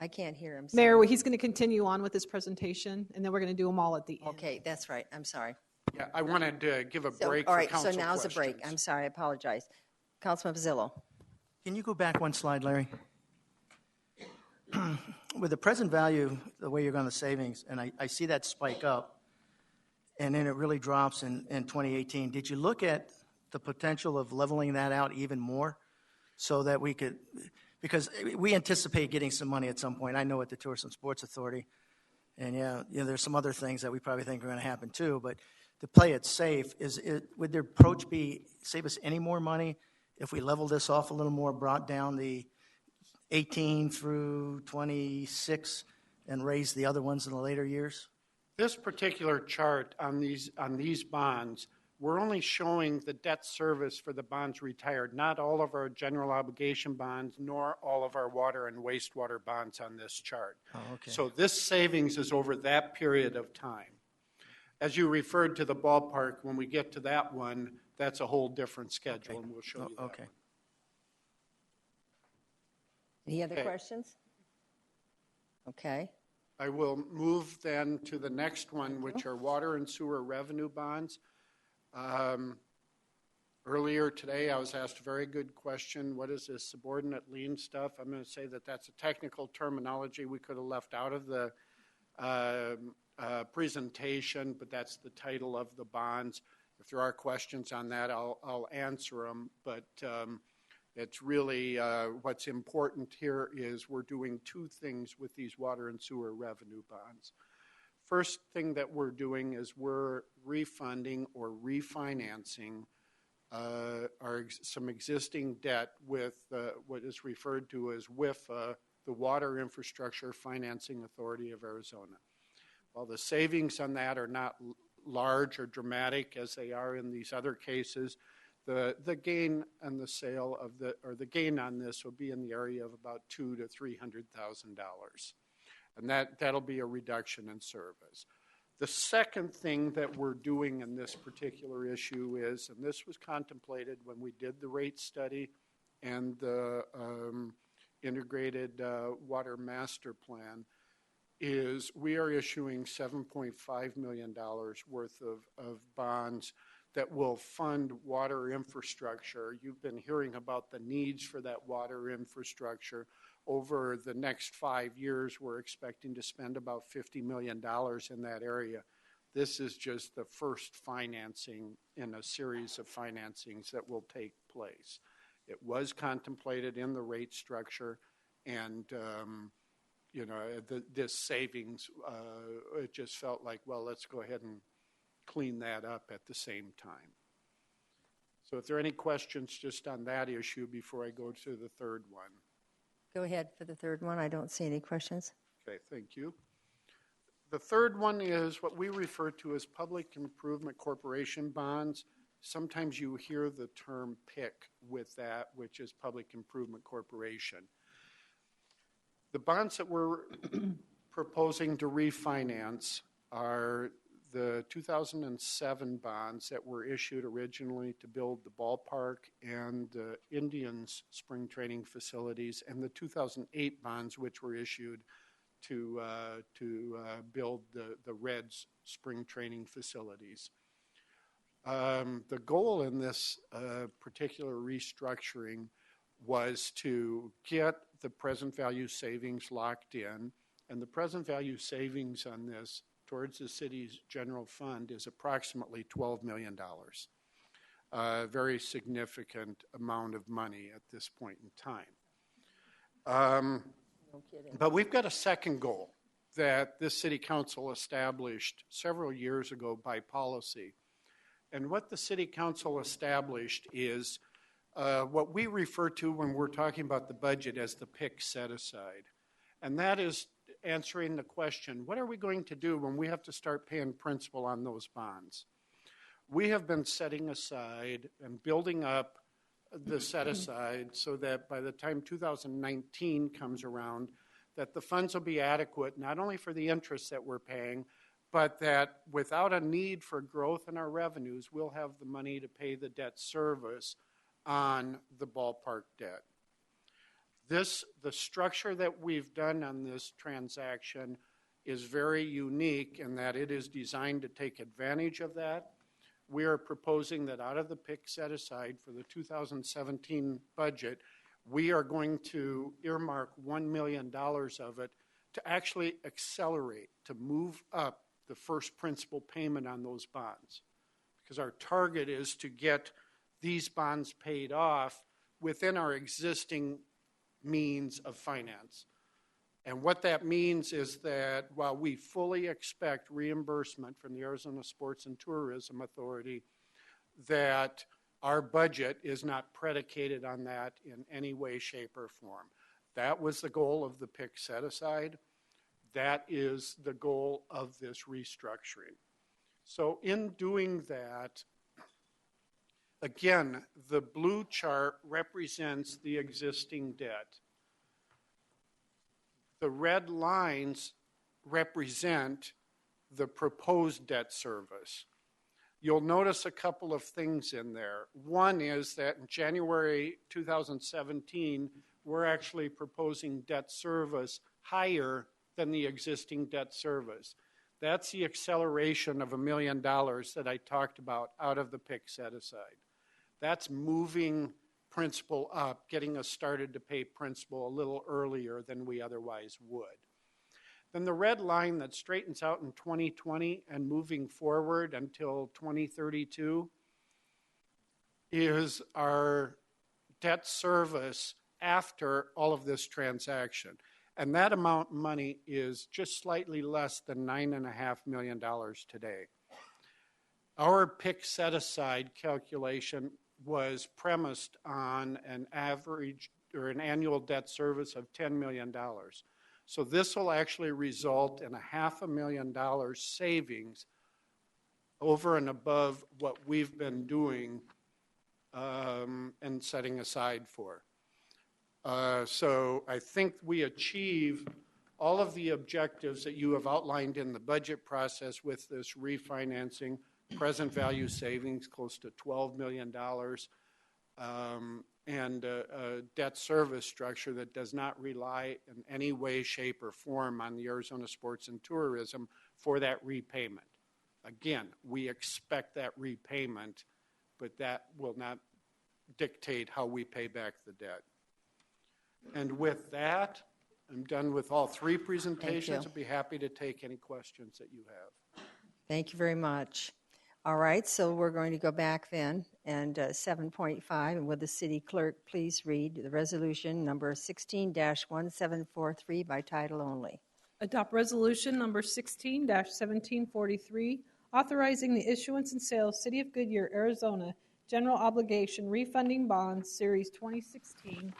I can't hear him. Sorry. Mayor, he's going to continue on with his presentation, and then we're going to do them all at the end. Okay, that's right. I'm sorry. Yeah, I wanted to give a break all for right, council so now's questions. a break. I'm sorry. I apologize. Councilman Pizzillo. Can you go back one slide, Larry? With the present value, the way you're going to savings, and I see that spike up, and then it really drops in 2018. Did you look at the potential of leveling that out even more so that we could, because we anticipate getting some money at some point. I know at the Tourism Sports Authority, and there's some other things that we probably think are going to happen too, but to play it safe, would their approach be save us any more money if we level this off a little more, brought down the 18 through 26 and raise the other ones in the later years? This particular chart on these bonds, we're only showing the debt service for the bonds retired, not all of our general obligation bonds, nor all of our water and wastewater bonds on this chart. Oh, okay. So this savings is over that period of time. as you referred to the ballpark, when we get to that one, that's a whole different schedule, and we'll show you that Okay. one. Any other Okay. questions? Okay. I will move then to the next one, which are water and sewer revenue bonds. Earlier today, I was asked a very good question. What is this subordinate lien stuff? I'm going to say that that's a technical terminology we could have left out of the presentation, but that's the title of the bonds. If there are questions on that, I'll answer them. But it's really what's important here is we're doing two things with these water and sewer revenue bonds. First thing that we're doing is we're refunding or refinancing some existing debt with what is referred to as WIFA, the Water Infrastructure Financing Authority of Arizona. While the savings on that are not large or dramatic as they are in these other cases, the gain on the sale of the gain on this will be in the area of about $200,000 to $300,000, and that'll be a reduction in service. The second thing that we're doing in this particular issue is, and this was contemplated when we did the rate study and the integrated water master plan, is we are issuing $7.5 million worth of bonds that will fund water infrastructure. You've been hearing about the needs for that water infrastructure. Over the next 5 years, we're expecting to spend about $50 million in that area. This is just the first financing in a series of financings that will take place. It was contemplated in the rate structure, and this savings, it just felt like, well, let's go ahead and clean that up at the same time. So if there are any questions just on that issue before I go to the third one. Go ahead for the third one. I don't see any questions. Okay, thank you. The third one is what we refer to as Public Improvement Corporation bonds. Sometimes you hear the term PIC with that, which is Public Improvement Corporation. The bonds that we're proposing to refinance are the 2007 bonds that were issued originally to build the ballpark and the Indians spring training facilities, and the 2008 bonds which were issued to build the Reds spring training facilities. The goal in this particular restructuring was to get the present value savings locked in, and the present value savings on this towards the city's general fund is approximately $12 million. A very significant amount of money at this point in time. No kidding. But we've got a second goal that this city council established several years ago by policy. And what the city council established is what we refer to when we're talking about the budget as the PIC set aside. And that is answering the question, what are we going to do when we have to start paying principal on those bonds? We have been setting aside and building up the set aside so that by the time 2019 comes around, that the funds will be adequate not only for the interest that we're paying, but that without a need for growth in our revenues, we'll have the money to pay the debt service on the ballpark debt. The structure that we've done on this transaction is very unique in that it is designed to take advantage of that. We are proposing that out of the PIC set aside for the 2017 budget, we are going to earmark $1 million of it to actually accelerate, to move up the first principal payment on those bonds. Because our target is to get these bonds paid off within our existing means of finance. And what that means is that while we fully expect reimbursement from the Arizona Sports and Tourism Authority, that our budget is not predicated on that in any way, shape, or form. That was the goal of the PIC set aside. That is the goal of this restructuring. So in doing that, again, the blue chart represents the existing debt. The red lines represent the proposed debt service. You'll notice a couple of things in there. One is that in January 2017, we're actually proposing debt service higher than the existing debt service. That's the acceleration of $1 million that I talked about out of the PIC set aside. That's moving principal up, getting us started to pay principal a little earlier than we otherwise would. Then the red line that straightens out in 2020 and moving forward until 2032 is our debt service after all of this transaction. And that amount of money is just slightly less than $9.5 million today. Our PIC set-aside calculation was premised on an average or an annual debt service of $10 million. So this will actually result in $500,000 savings over and above what we've been doing and setting aside for. So I think we achieve all of the objectives that you have outlined in the budget process with this refinancing, present value savings close to $12 million, and a debt service structure that does not rely in any way, shape, or form on the Arizona Sports and Tourism for that repayment. Again, we expect that repayment, but that will not dictate how we pay back the debt. And with that, I'm done with all three presentations. I'd be happy to take any questions that you have. Thank you very much. All right, so we're going to go back then, and 7.5, and would the city clerk please read the resolution number 16-1743 by title only. Adopt resolution number 16-1743, authorizing the issuance and sale of City of Goodyear, Arizona, general obligation refunding bonds, Series 2016,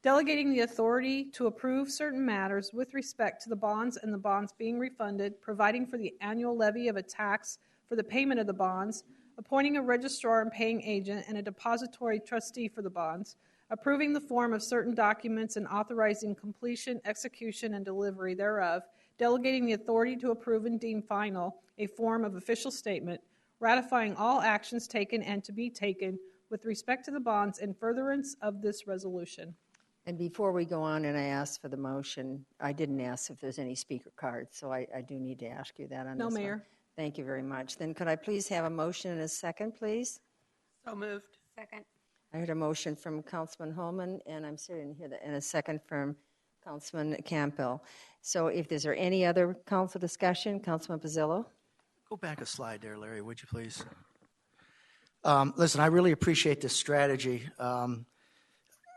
delegating the authority to approve certain matters with respect to the bonds and the bonds being refunded, providing for the annual levy of a tax for the payment of the bonds, appointing a registrar and paying agent and a depository trustee for the bonds, approving the form of certain documents and authorizing completion, execution, and delivery thereof, delegating the authority to approve and deem final a form of official statement, ratifying all actions taken and to be taken with respect to the bonds in furtherance of this resolution. And before we go on and I ask for the motion, I didn't ask if there's any speaker cards, so I do need to ask you that on No, this Mayor. one. Thank you very much. Then could I please have a motion and a second, please? So moved. Second. I heard a motion from Councilman Holman, and I'm sorry I didn't hear that, and a second from Councilman Campbell. So if there's any other council discussion, Councilman Pizzillo? Go back a slide there, Larry, would you please? Listen, I really appreciate this strategy.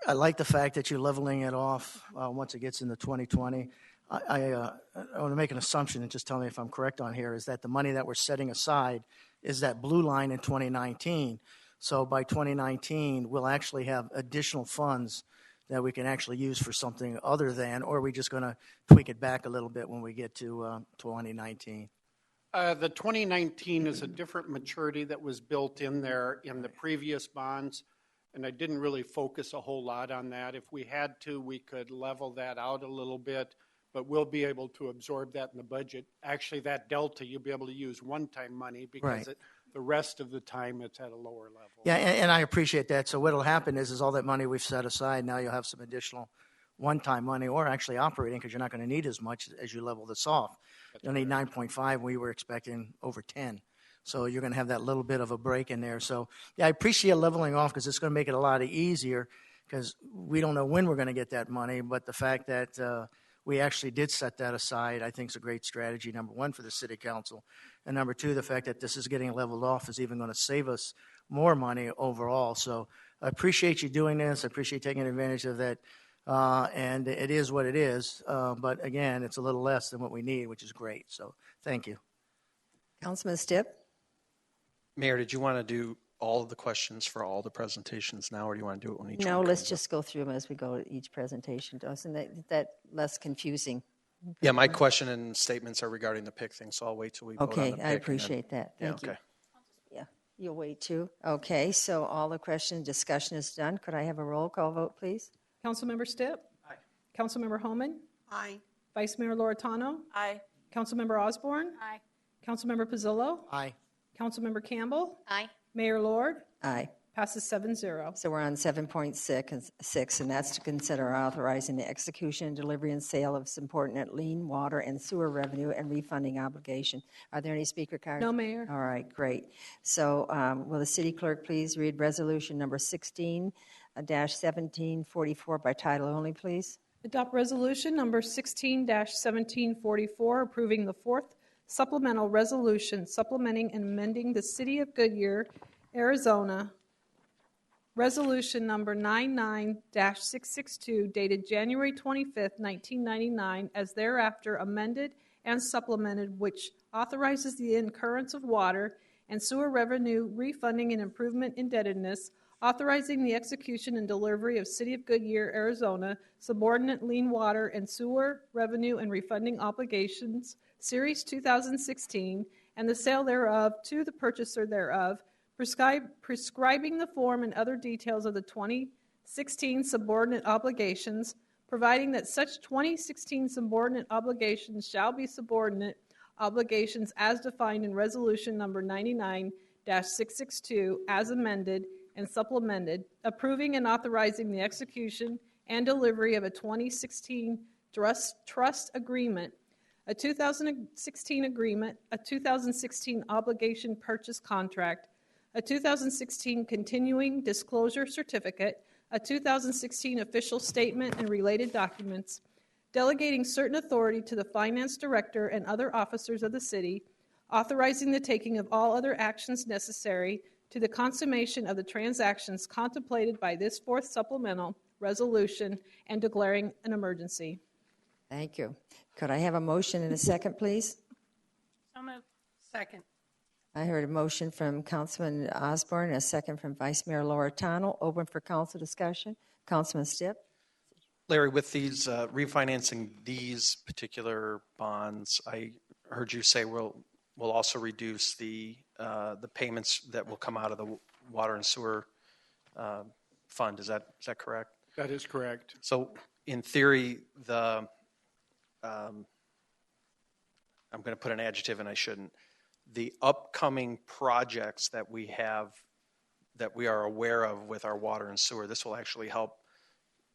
I like the fact that you're leveling it off once it gets into 2020. I want to make an assumption and just tell me if I'm correct on here, is that the money that we're setting aside is that blue line in 2019. So by 2019, we'll actually have additional funds that we can actually use for something other than, or are we just going to tweak it back a little bit when we get to 2019? The 2019 is a different maturity that was built in there in the previous bonds, and I didn't really focus a whole lot on that. If we had to, we could level that out a little bit, but we'll be able to absorb that in the budget. Actually, that delta, you'll be able to use one-time money because Right. the rest of the time it's at a lower level. Yeah, and I appreciate that. So what will happen is all that money we've set aside, now you'll have some additional one-time money or actually operating because you're not going to need as much as you level this off. You'll need 9.5. We were expecting over 10. So you're going to have that little bit of a break in there. So, yeah, I appreciate leveling off because it's going to make it a lot easier because we don't know when we're going to get that money. But the fact that we actually did set that aside, I think is a great strategy, number one, for the city council. And number two, the fact that this is getting leveled off is even going to save us more money overall. So I appreciate you doing this. I appreciate taking advantage of that. And it is what it is. But, again, it's a little less than what we need, which is great. So thank you. Councilman Stipp? Mayor, did you want to do all of the questions for all the presentations now, or do you want to do it when each No, one let's comes just go through them as we go to each presentation. Isn't that less confusing? up? Yeah, my question and statements are regarding the PIC thing, so I'll wait till we vote on the Okay, PIC. I appreciate that. Thank you. Okay. Yeah, you'll wait too. Okay, so all the question discussion is done. Could I have a roll call vote, please? Councilmember Stipp? Aye. Councilmember Holman? Aye. Vice Mayor Loretano? Aye. Councilmember Osborne? Aye. Councilmember Pizzillo? Aye. Councilmember Campbell? Aye. Mayor Lord? Aye. Passes 7-0. So we're on 7.6, and that's to consider authorizing the execution, delivery, and sale of subordinate lien, water, and sewer revenue and refunding obligation. Are there any speaker cards? No, Mayor. All right, great. So will the city clerk please read resolution number 16-1744 by title only, please? Adopt resolution number 16-1744, approving the fourth supplemental resolution supplementing and amending the City of Goodyear, Arizona, resolution number 99-662, dated January 25th, 1999, as thereafter amended and supplemented, which authorizes the incurrence of water and sewer revenue refunding and improvement indebtedness, authorizing the execution and delivery of City of Goodyear, Arizona, subordinate lien water and sewer revenue and refunding obligations, Series 2016, and the sale thereof to the purchaser thereof, prescribing the form and other details of the 2016 subordinate obligations, providing that such 2016 subordinate obligations shall be subordinate obligations as defined in resolution number 99-662 as amended and supplemented, approving and authorizing the execution and delivery of a 2016 trust agreement, a 2016 agreement, a 2016 obligation purchase contract, a 2016 continuing disclosure certificate, a 2016 official statement and related documents, delegating certain authority to the finance director and other officers of the city, authorizing the taking of all other actions necessary to the consummation of the transactions contemplated by this fourth supplemental resolution, and declaring an emergency. Thank you. Could I have a motion and a second, please? So moved. Second. I heard a motion from Councilman Osborne, a second from Vice Mayor Loretano. Open for council discussion. Councilman Stipp. Larry, with these refinancing these particular bonds, I heard you say we'll also reduce the payments that will come out of the water and sewer fund. Is that correct? That is correct. So, in theory, I'm going to put an adjective and I shouldn't. The upcoming projects that we have, that we are aware of with our water and sewer, this will actually help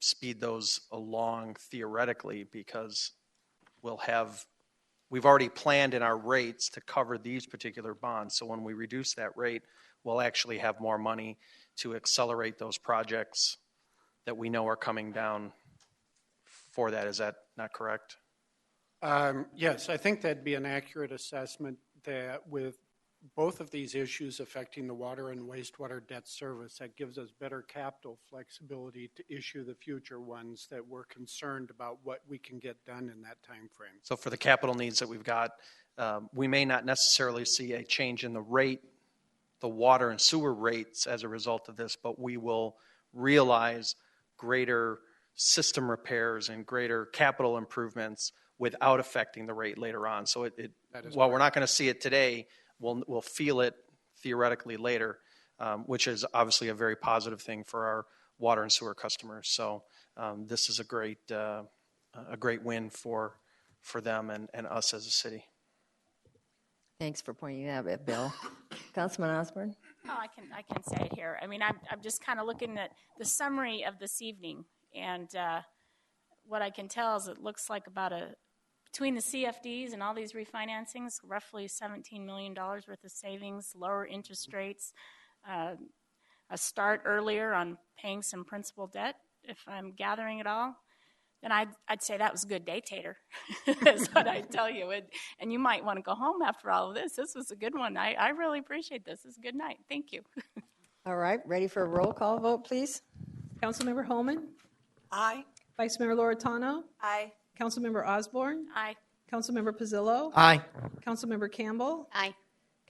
speed those along theoretically, because we've already planned in our rates to cover these particular bonds. So when we reduce that rate, we'll actually have more money to accelerate those projects that we know are coming down for that. Is that not correct? Yes, I think that'd be an accurate assessment, that with both of these issues affecting the water and wastewater debt service, that gives us better capital flexibility to issue the future ones that we're concerned about what we can get done in that time frame. So for the capital needs that we've got, we may not necessarily see a change in the rate, the water and sewer rates as a result of this, but we will realize greater system repairs and greater capital improvements without affecting the rate later on. So while we're not going to see it today, we'll feel it theoretically later, which is obviously a very positive thing for our water and sewer customers. So this is a great win for them and us as a city. Thanks for pointing that out, Bill. Councilman Osborne. Oh, I can say it here. I mean, I'm just kind of looking at the summary of this evening, and what I can tell is it looks like between the CFDs and all these refinancings, roughly $17 million worth of savings, lower interest rates, a start earlier on paying some principal debt. If I'm gathering it all, then I'd say that was a good day, Tater. That's what I tell you. And you might want to go home after all of this. This was a good one. I really appreciate this. It's a good night. Thank you. All right, ready for a roll call vote, please? Councilmember Holman? Aye. Vice Mayor Loretano? Aye. Councilmember Osborne? Aye. Councilmember Pizzillo? Aye. Councilmember Campbell? Aye.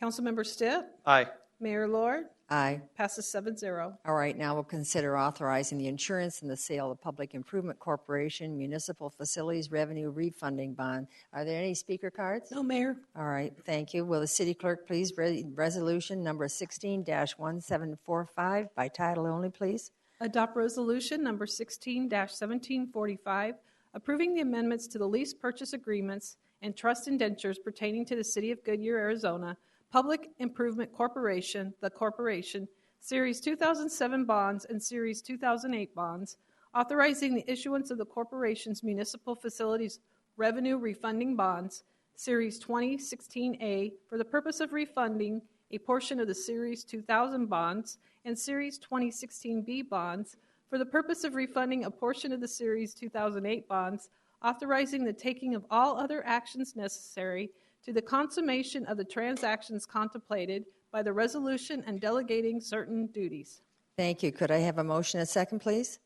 Councilmember Stipp? Aye. Mayor Lord? Aye. Passes 7-0. All right, now we'll consider authorizing the insurance and the sale of Public Improvement Corporation Municipal Facilities Revenue Refunding Bond. Are there any speaker cards? No, Mayor. All right, thank you. Will the city clerk please read resolution number 16-1745 by title only, please? Adopt resolution number 16-1745, approving the amendments to the lease purchase agreements and trust indentures pertaining to the City of Goodyear, Arizona, Public Improvement Corporation, the Corporation, Series 2007 bonds and Series 2008 bonds, authorizing the issuance of the Corporation's Municipal Facilities Revenue Refunding Bonds, Series 2016A, for the purpose of refunding a portion of the Series 2000 bonds and Series 2016B bonds for the purpose of refunding a portion of the Series 2008 bonds, authorizing the taking of all other actions necessary to the consummation of the transactions contemplated by the resolution and delegating certain duties. Thank you. Could I have a motion and a second, please?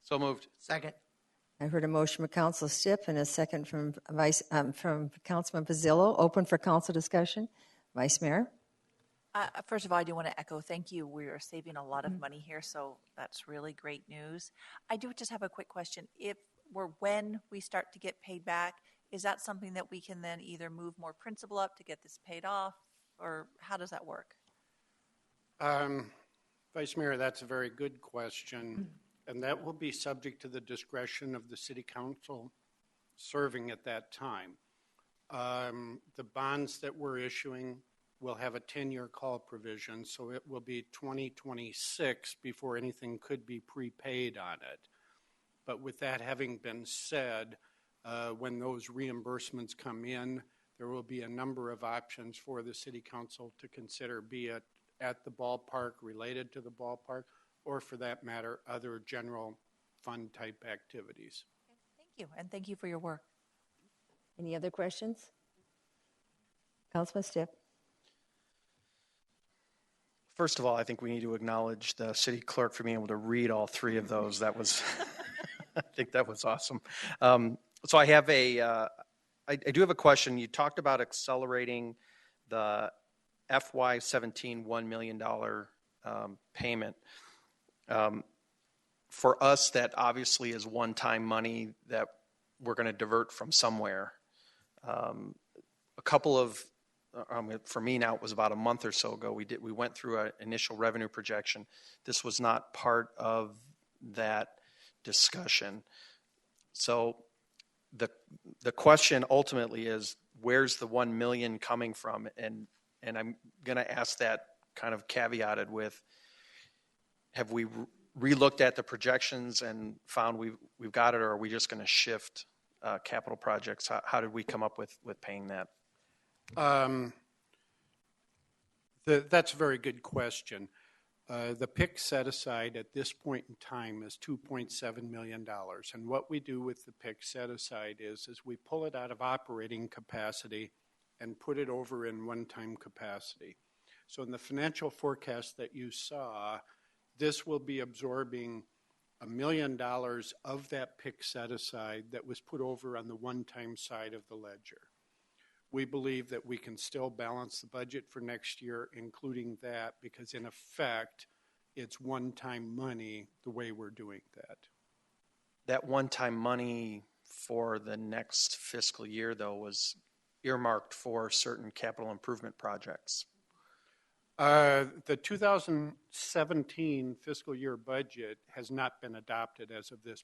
So moved. Second. I heard a motion from Council Stipp and a second from Councilman Pizzillo. Open for council discussion. Vice Mayor? First of all, I do want to echo thank you. We are saving a lot of money here, so that's really great news. I do just have a quick question. When we start to get paid back, is that something that we can then either move more principal up to get this paid off, or how does that work? Vice Mayor, that's a very good question, and that will be subject to the discretion of the City Council serving at that time. The bonds that we're issuing will have a 10-year call provision, so it will be 2026 before anything could be prepaid on it. But with that having been said, when those reimbursements come in, there will be a number of options for the City Council to consider, be it at the ballpark, related to the ballpark, or for that matter, other general fund type activities. Thank you, and thank you for your work. Any other questions? Councilman Stipp? First of all, I think we need to acknowledge the city clerk for being able to read all three of those. That was, I think that was awesome. So I have I do have a question. You talked about accelerating the FY17 $1 million payment. For us, that obviously is one-time money that we're going to divert from somewhere. A couple of for me now, it was about a month or so ago, we went through an initial revenue projection. This was not part of that discussion. So the question ultimately is, where's the 1 million coming from? And I'm going to ask that kind of caveated with, have we relooked at the projections and found we've got it, or are we just going to shift capital projects? How did we come up with paying that? That's a very good question. The PIC set aside at this point in time is $2.7 million. And what we do with the PIC set aside is we pull it out of operating capacity and put it over in one-time capacity. So in the financial forecast that you saw, this will be absorbing $1 million of that PIC set aside that was put over on the one-time side of the ledger. We believe that we can still balance the budget for next year, including that, because in effect, it's one-time money the way we're doing that. That one-time money for the next fiscal year, though, was earmarked for certain capital improvement projects. The 2017 fiscal year budget has not been adopted as of this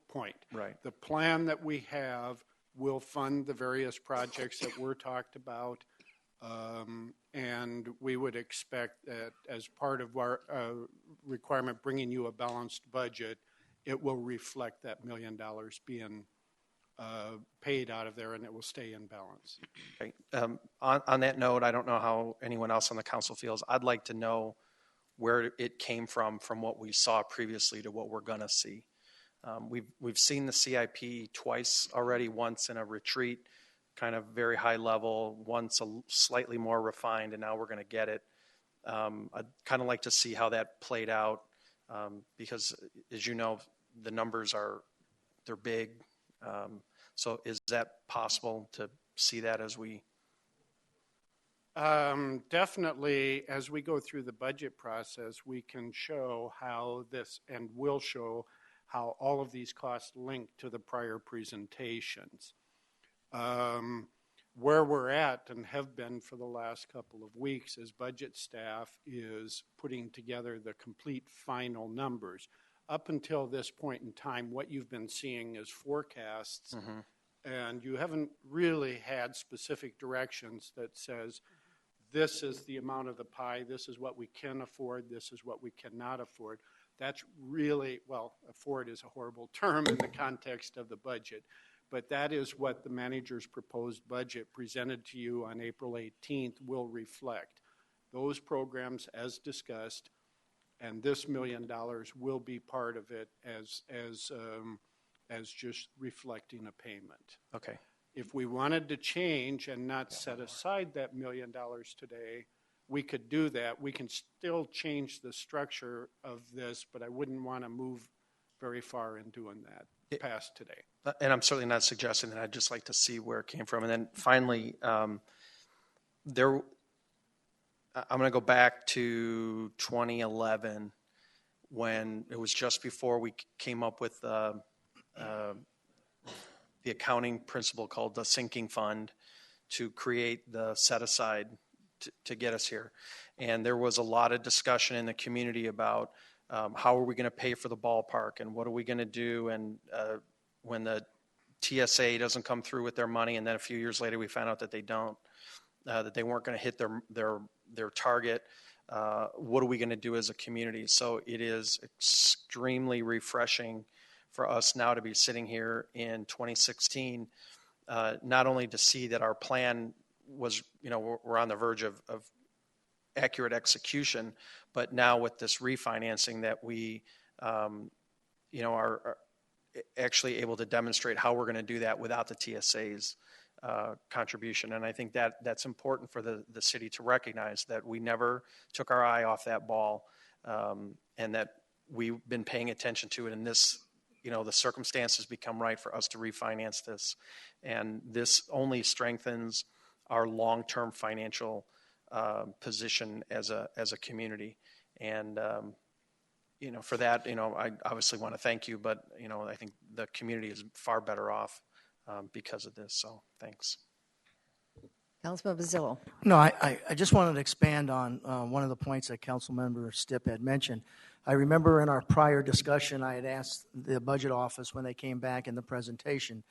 point. Right. The plan that we have will fund the various projects that were talked about, and we would expect that as part of our requirement bringing you a balanced budget, it will reflect that $1 million being paid out of there, and it will stay in balance. Okay. On that note, I don't know how anyone else on the council feels. I'd like to know where it came from what we saw previously to what we're going to see. We've seen the CIP twice already, once in a retreat, kind of very high level, once a slightly more refined, and now we're going to get it. I'd kind of like to see how that played out because, as you know, the numbers they're big. So is that possible to see that as we? Definitely, as we go through the budget process, we can show how this, and will show how all of these costs link to the prior presentations. Where we're at and have been for the last couple of weeks as budget staff is putting together the complete final numbers. Up until this point in time, what you've been seeing is forecasts and you haven't really had specific directions that says, this is the amount of the pie, this is what we can afford, this is what we cannot afford. That's really, well, afford is a horrible term in the context of the budget, but that is what the manager's proposed budget presented to you on April 18th will reflect. Those programs, as discussed, and this $1 million will be part of it as just reflecting a payment. Okay. If we wanted to change and not set aside that $1 million today, we could do that. We can still change the structure of this, but I wouldn't want to move very far in doing that past today. And I'm certainly not suggesting that. I'd just like to see where it came from. And then finally, I'm going to go back to 2011 when it was just before we came up with the accounting principle called the sinking fund to create the set aside to get us here. And there was a lot of discussion in the community about how are we going to pay for the ballpark and what are we going to do, and when the TSA doesn't come through with their money, and then a few years later we found out that they don't, that they weren't going to hit their target. What are we going to do as a community? So it is extremely refreshing for us now to be sitting here in 2016, not only to see that our plan was, we're on the verge of accurate execution, but now with this refinancing that we, are actually able to demonstrate how we're going to do that without the TSA's contribution. And I think that's important for the city to recognize, that we never took our eye off that ball, and that we've been paying attention to it. And this, the circumstances become right for us to refinance this. And this only strengthens our long-term financial position as a community. And, for that, I obviously want to thank you, but, I think the community is far better off because of this. So thanks. Councilman Bazzillo. No, I just wanted to expand on one of the points that Councilmember Stipp had mentioned. I remember in our prior discussion, I had asked the budget office when they came back in the presentation,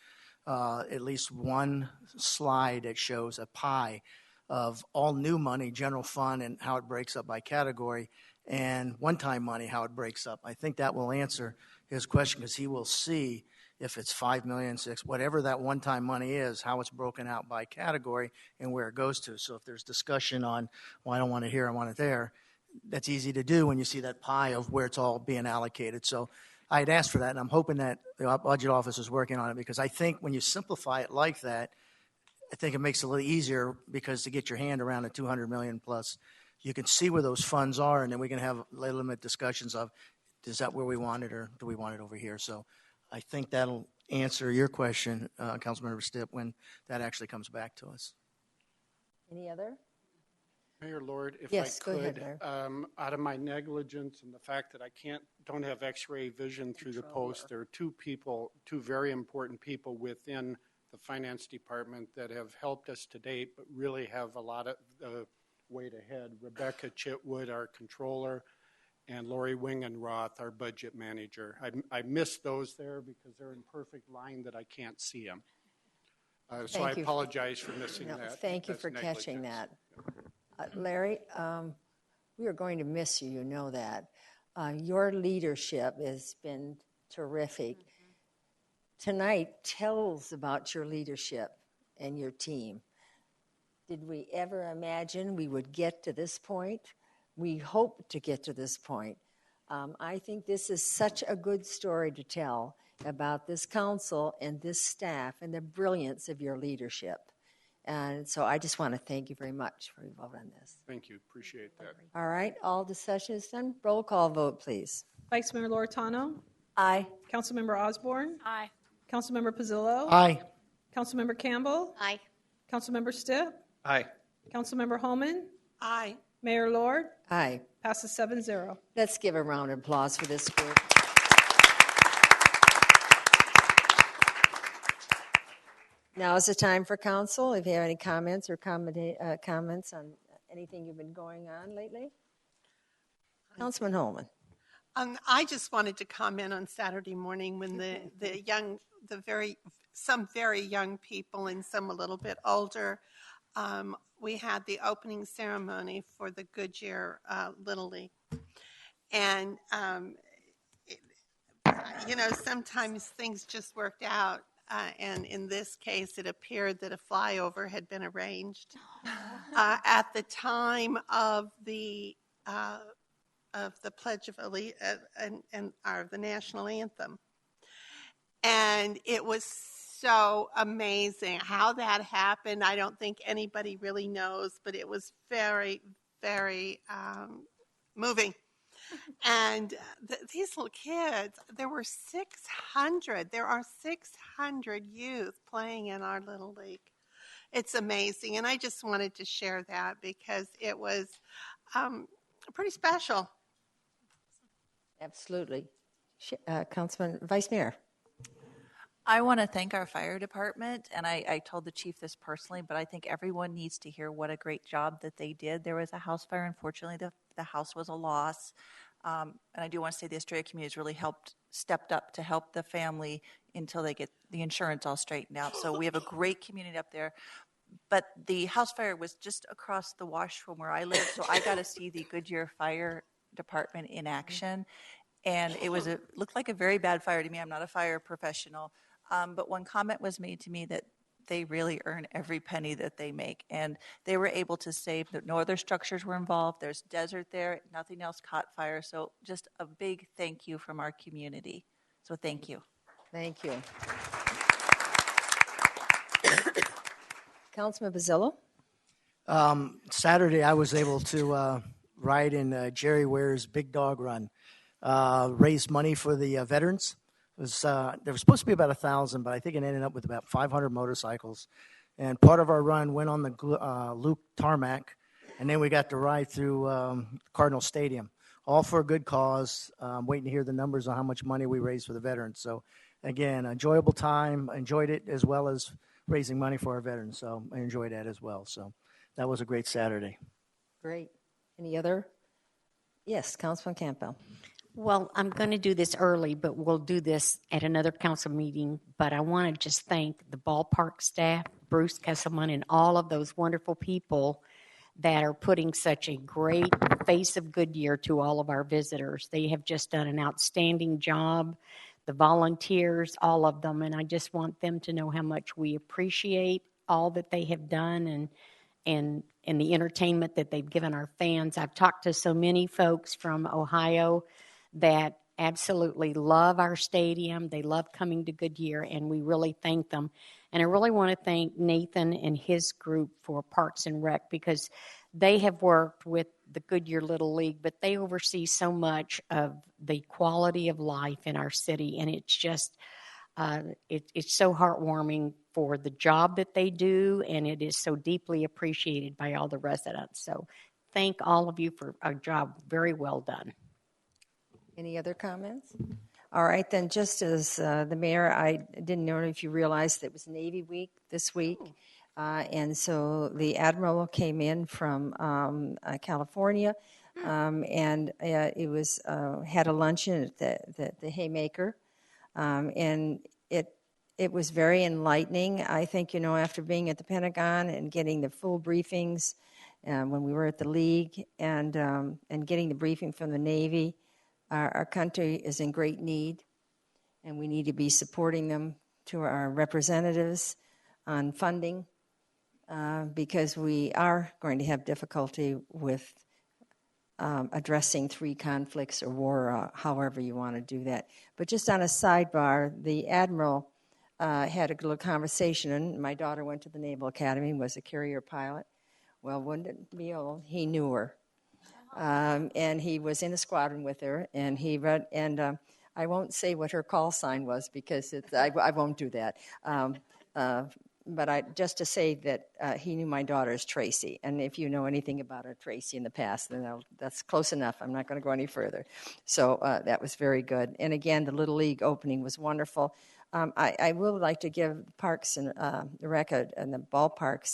at least one slide that shows a pie of all new money, general fund, and how it breaks up by category, and one-time money, how it breaks up. I think that will answer his question, because he will see if it's $5 million, $6 million, whatever that one-time money is, how it's broken out by category and where it goes to. So if there's discussion on, well, I don't want it here, I want it there, that's easy to do when you see that pie of where it's all being allocated. So I had asked for that, and I'm hoping that the budget office is working on it, because I think when you simplify it like that, I think it makes it a little easier, because to get your hand around the $200 million plus, you can see where those funds are, and then we can have legitimate discussions of, is that where we want it, or do we want it over here? So I think that'll answer your question, Councilmember Stipp, when that actually comes back to us. Any other? Mayor Lord, if Yes, I go could, ahead, out of my negligence and the fact that I don't have X-ray vision through the post, there are two very important people within the finance department that have helped us to date, but really have a lot of weight ahead. Rebecca Chitwood, our controller, and Lori Wingenroth, our budget manager. I missed those there because they're in perfect line that I can't see them. So I apologize for missing that. Thank you for catching that. Larry, we are going to miss you, you know that. Your leadership has been terrific. Tonight tells about your leadership and your team. Did we ever imagine we would get to this point? We hope to get to this point. I think this is such a good story to tell about this council and this staff and the brilliance of your leadership. And so I just want to thank you very much for your vote on this. Thank you. Appreciate that. All right. All discussion is done. Roll call vote, please. Vice Mayor Loretano. Aye. Councilmember Osborne. Aye. Councilmember Pizzillo. Aye. Councilmember Campbell. Aye. Councilmember Stipp. Aye. Councilmember Holman. Aye. Mayor Lord. Aye. Passes 7-0. Let's give a round of applause for this group. Now is the time for council. If you have any comments or comments on anything you've been going on lately. Councilman Holman. I just wanted to comment on Saturday morning when the very some very young people and some a little bit older. We had the opening ceremony for the Goodyear Little League. And, sometimes things just worked out. And in this case, it appeared that a flyover had been arranged at the time of the Pledge of Allegiance and the national anthem. And it was so amazing how that happened. I don't think anybody really knows, but it was very, very moving. And these little kids, there are 600 youth playing in our Little League. It's amazing. And I just wanted to share that because it was pretty special. Absolutely. Councilman, Vice Mayor. I want to thank our fire department, and I told the chief this personally, but I think everyone needs to hear what a great job that they did. There was a house fire. Unfortunately, the house was a loss. And I do want to say the Estrella community has really stepped up to help the family until they get the insurance all straightened out. So we have a great community up there. But the house fire was just across the wash from where I live, so I got to see the Goodyear Fire Department in action. And it looked like a very bad fire to me. I'm not a fire professional. But one comment was made to me that they really earn every penny that they make. And they were able to save that no other structures were involved. There's desert there. Nothing else caught fire. So just a big thank you from our community. So thank you. Thank you. Councilman Bazzillo. Saturday, I was able to ride in Jerry Ware's Big Dog Run, raise money for the veterans. It was, there was supposed to be about 1,000, but I think it ended up with about 500 motorcycles. And part of our run went on the Luke tarmac, and then we got to ride through Cardinal Stadium, all for a good cause. Waiting to hear the numbers on how much money we raised for the veterans. So, again, enjoyable time. Enjoyed it as well as raising money for our veterans. So I enjoyed that as well. So that was a great Saturday. Great. Any other? Yes, Councilman Campbell. Well, I'm going to do this early, but we'll do this at another council meeting. But I want to just thank the ballpark staff, Bruce Kesselman, and all of those wonderful people that are putting such a great face of Goodyear to all of our visitors. They have just done an outstanding job. The volunteers, all of them, and I just want them to know how much we appreciate all that they have done and the entertainment that they've given our fans. I've talked to so many folks from Ohio that absolutely love our stadium. They love coming to Goodyear, and we really thank them. And I really want to thank Nathan and his group for Parks and Rec because they have worked with the Goodyear Little League, but they oversee so much of the quality of life in our city, and it's just it's so heartwarming for the job that they do, and it is so deeply appreciated by all the residents. So thank all of you for a job very well done. Any other comments? All right, then, just as the mayor, I didn't know if you realized that it was Navy Week this week. And so the Admiral came in from California, and it was had a luncheon at the Haymaker. And it was very enlightening. I think, after being at the Pentagon and getting the full briefings when we were at the League and getting the briefing from the Navy, our country is in great need, and we need to be supporting them to our representatives on funding because we are going to have difficulty with addressing 3 conflicts or war, however you want to do that. But just on a sidebar, the Admiral had a little conversation, and my daughter went to the Naval Academy, was a carrier pilot. Well, wouldn't it be old? He knew her. And he was in a squadron with her, and he read, and I won't say what her call sign was because I won't do that. But just to say that he knew my daughter as Tracy, and if you know anything about her Tracy in the past, then that's close enough. I'm not going to go any further. So that was very good. And again, the Little League opening was wonderful. I will like to give Parks and Rec and the ballpark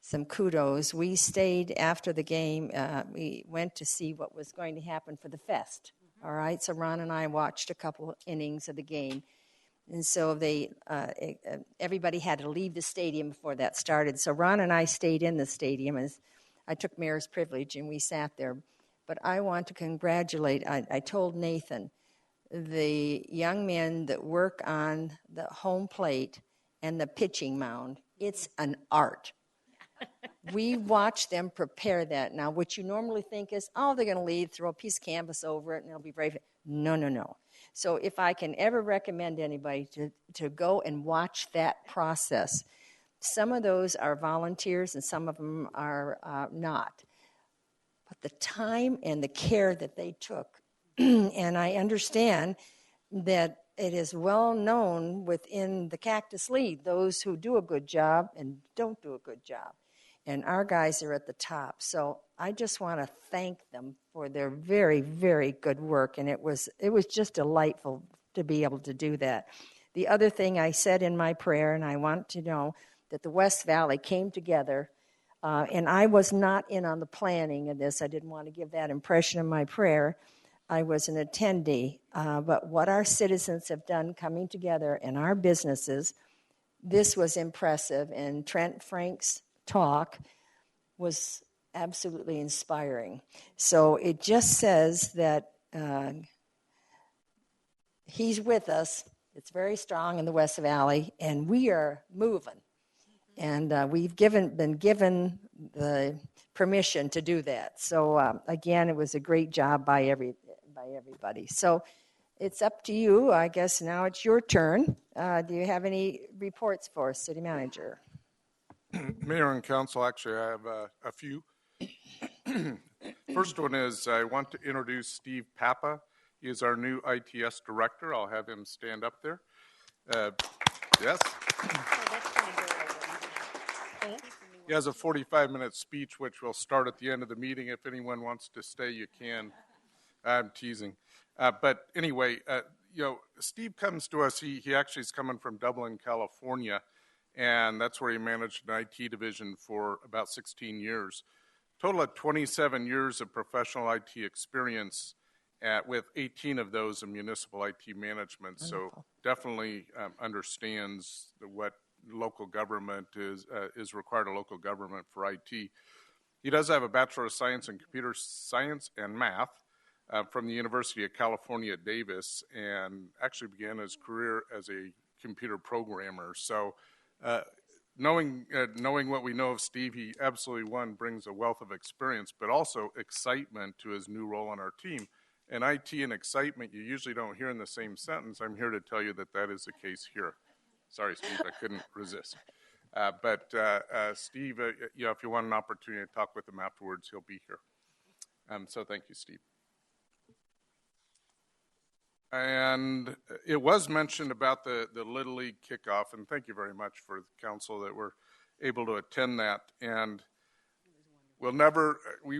some kudos. We stayed after the game. We went to see what was going to happen for the fest. All right, so Ron and I watched a couple innings of the game. And so everybody had to leave the stadium before that started. So Ron and I stayed in the stadium, as I took mayor's privilege, and we sat there. But I want to congratulate, I told Nathan, the young men that work on the home plate and the pitching mound. It's an art. We watch them prepare that. Now, what you normally think is, oh, they're going to leave, throw a piece of canvas over it, and it'll be brave. No. So if I can ever recommend anybody to go and watch that process, some of those are volunteers and some of them are not. But the time and the care that they took, and I understand that it is well known within the Cactus League, those who do a good job and don't do a good job. And our guys are at the top. So I just want to thank them for their very, very good work. And it was just delightful to be able to do that. The other thing I said in my prayer, and I want to know that the West Valley came together, and I was not in on the planning of this. I didn't want to give that impression in my prayer. I was an attendee. But what our citizens have done coming together and our businesses, this was impressive. And Trent Frank's talk was absolutely inspiring. So it just says that he's with us. It's very strong in the West Valley, and we are moving. And we've been given the permission to do that. So again, it was a great job by everybody. So it's up to you. I guess now it's your turn. Do you have any reports for us, City Manager? Mayor and Council, actually, I have a few. First one is I want to introduce Steve Papa. He is our new ITS director. I'll have him stand up there. Yes. He has a 45-minute speech, which will start at the end of the meeting. If anyone wants to stay, you can. I'm teasing. But anyway, Steve comes to us. He actually is coming from Dublin, California, and that's where he managed an IT division for about 16 years. Total of 27 years of professional IT experience, with 18 of those in municipal IT management. Wonderful. So definitely understands what local government is required of local government for IT. He does have a Bachelor of Science in Computer Science and Math from the University of California at Davis, and actually began his career as a computer programmer. So knowing what we know of Steve, he absolutely, brings a wealth of experience, but also excitement to his new role on our team. And IT and excitement you usually don't hear in the same sentence. I'm here to tell you that is the case here. Sorry, Steve, I couldn't resist. But Steve, if you want an opportunity to talk with him afterwards, he'll be here. So thank you, Steve. And it was mentioned about the Little League kickoff, and thank you very much for the council that we're able to attend that. And we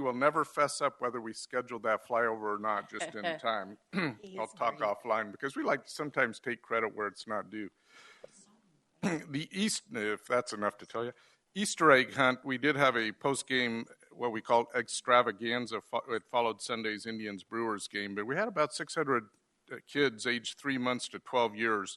will never fess up whether we scheduled that flyover or not just in time. I'll talk offline because we like to sometimes take credit where it's not due. If that's enough to tell you, Easter egg hunt, we did have a post-game, what we called extravaganza. It followed Sunday's Indians-Brewers game, but we had about 600 kids aged 3 months to 12 years.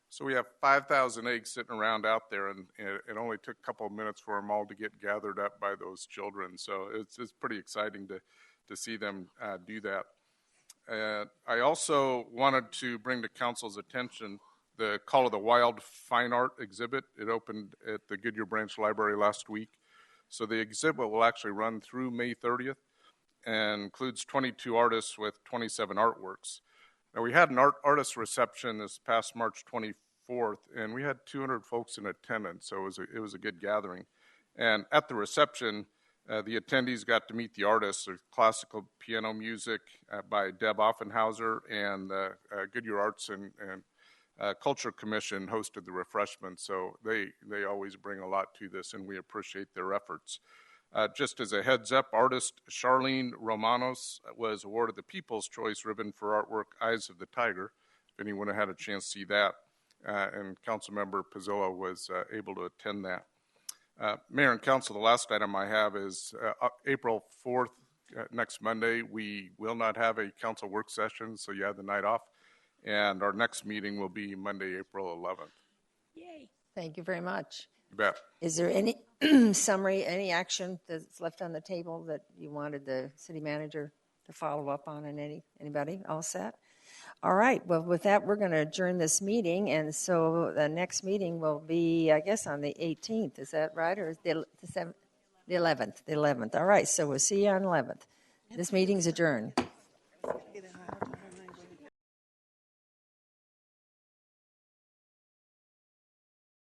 So we have 5,000 eggs sitting around out there, and it only took a couple of minutes for them all to get gathered up by those children. So it's pretty exciting to see them do that. I also wanted to bring to council's attention the Call of the Wild Fine Art exhibit. It opened at the Goodyear Branch Library last week. So the exhibit will actually run through May 30th and includes 22 artists with 27 artworks. Now, we had an artist reception this past March 24th, and we had 200 folks in attendance, so it was a good gathering. And at the reception, the attendees got to meet the artists. There's classical piano music by Deb Offenhauser, and Goodyear Arts and Culture Commission hosted the refreshments, so they always bring a lot to this, and we appreciate their efforts. Just as a heads up, artist Charlene Romanos was awarded the People's Choice Ribbon for artwork Eyes of the Tiger, if anyone had a chance to see that, and Councilmember Pizzillo was able to attend that. Mayor and Council, the last item I have is April 4th, next Monday. We will not have a council work session, so you have the night off. And our next meeting will be Monday, April 11th. Yay. Thank you very much. You bet. Is there any summary, any action that's left on the table that you wanted the city manager to follow up on? And anybody all set? All right. Well, with that, we're going to adjourn this meeting. And so the next meeting will be, I guess, on the 18th. Is that right? Or is the 11th? The 11th. All right. So we'll see you on the 11th. This meeting's adjourned.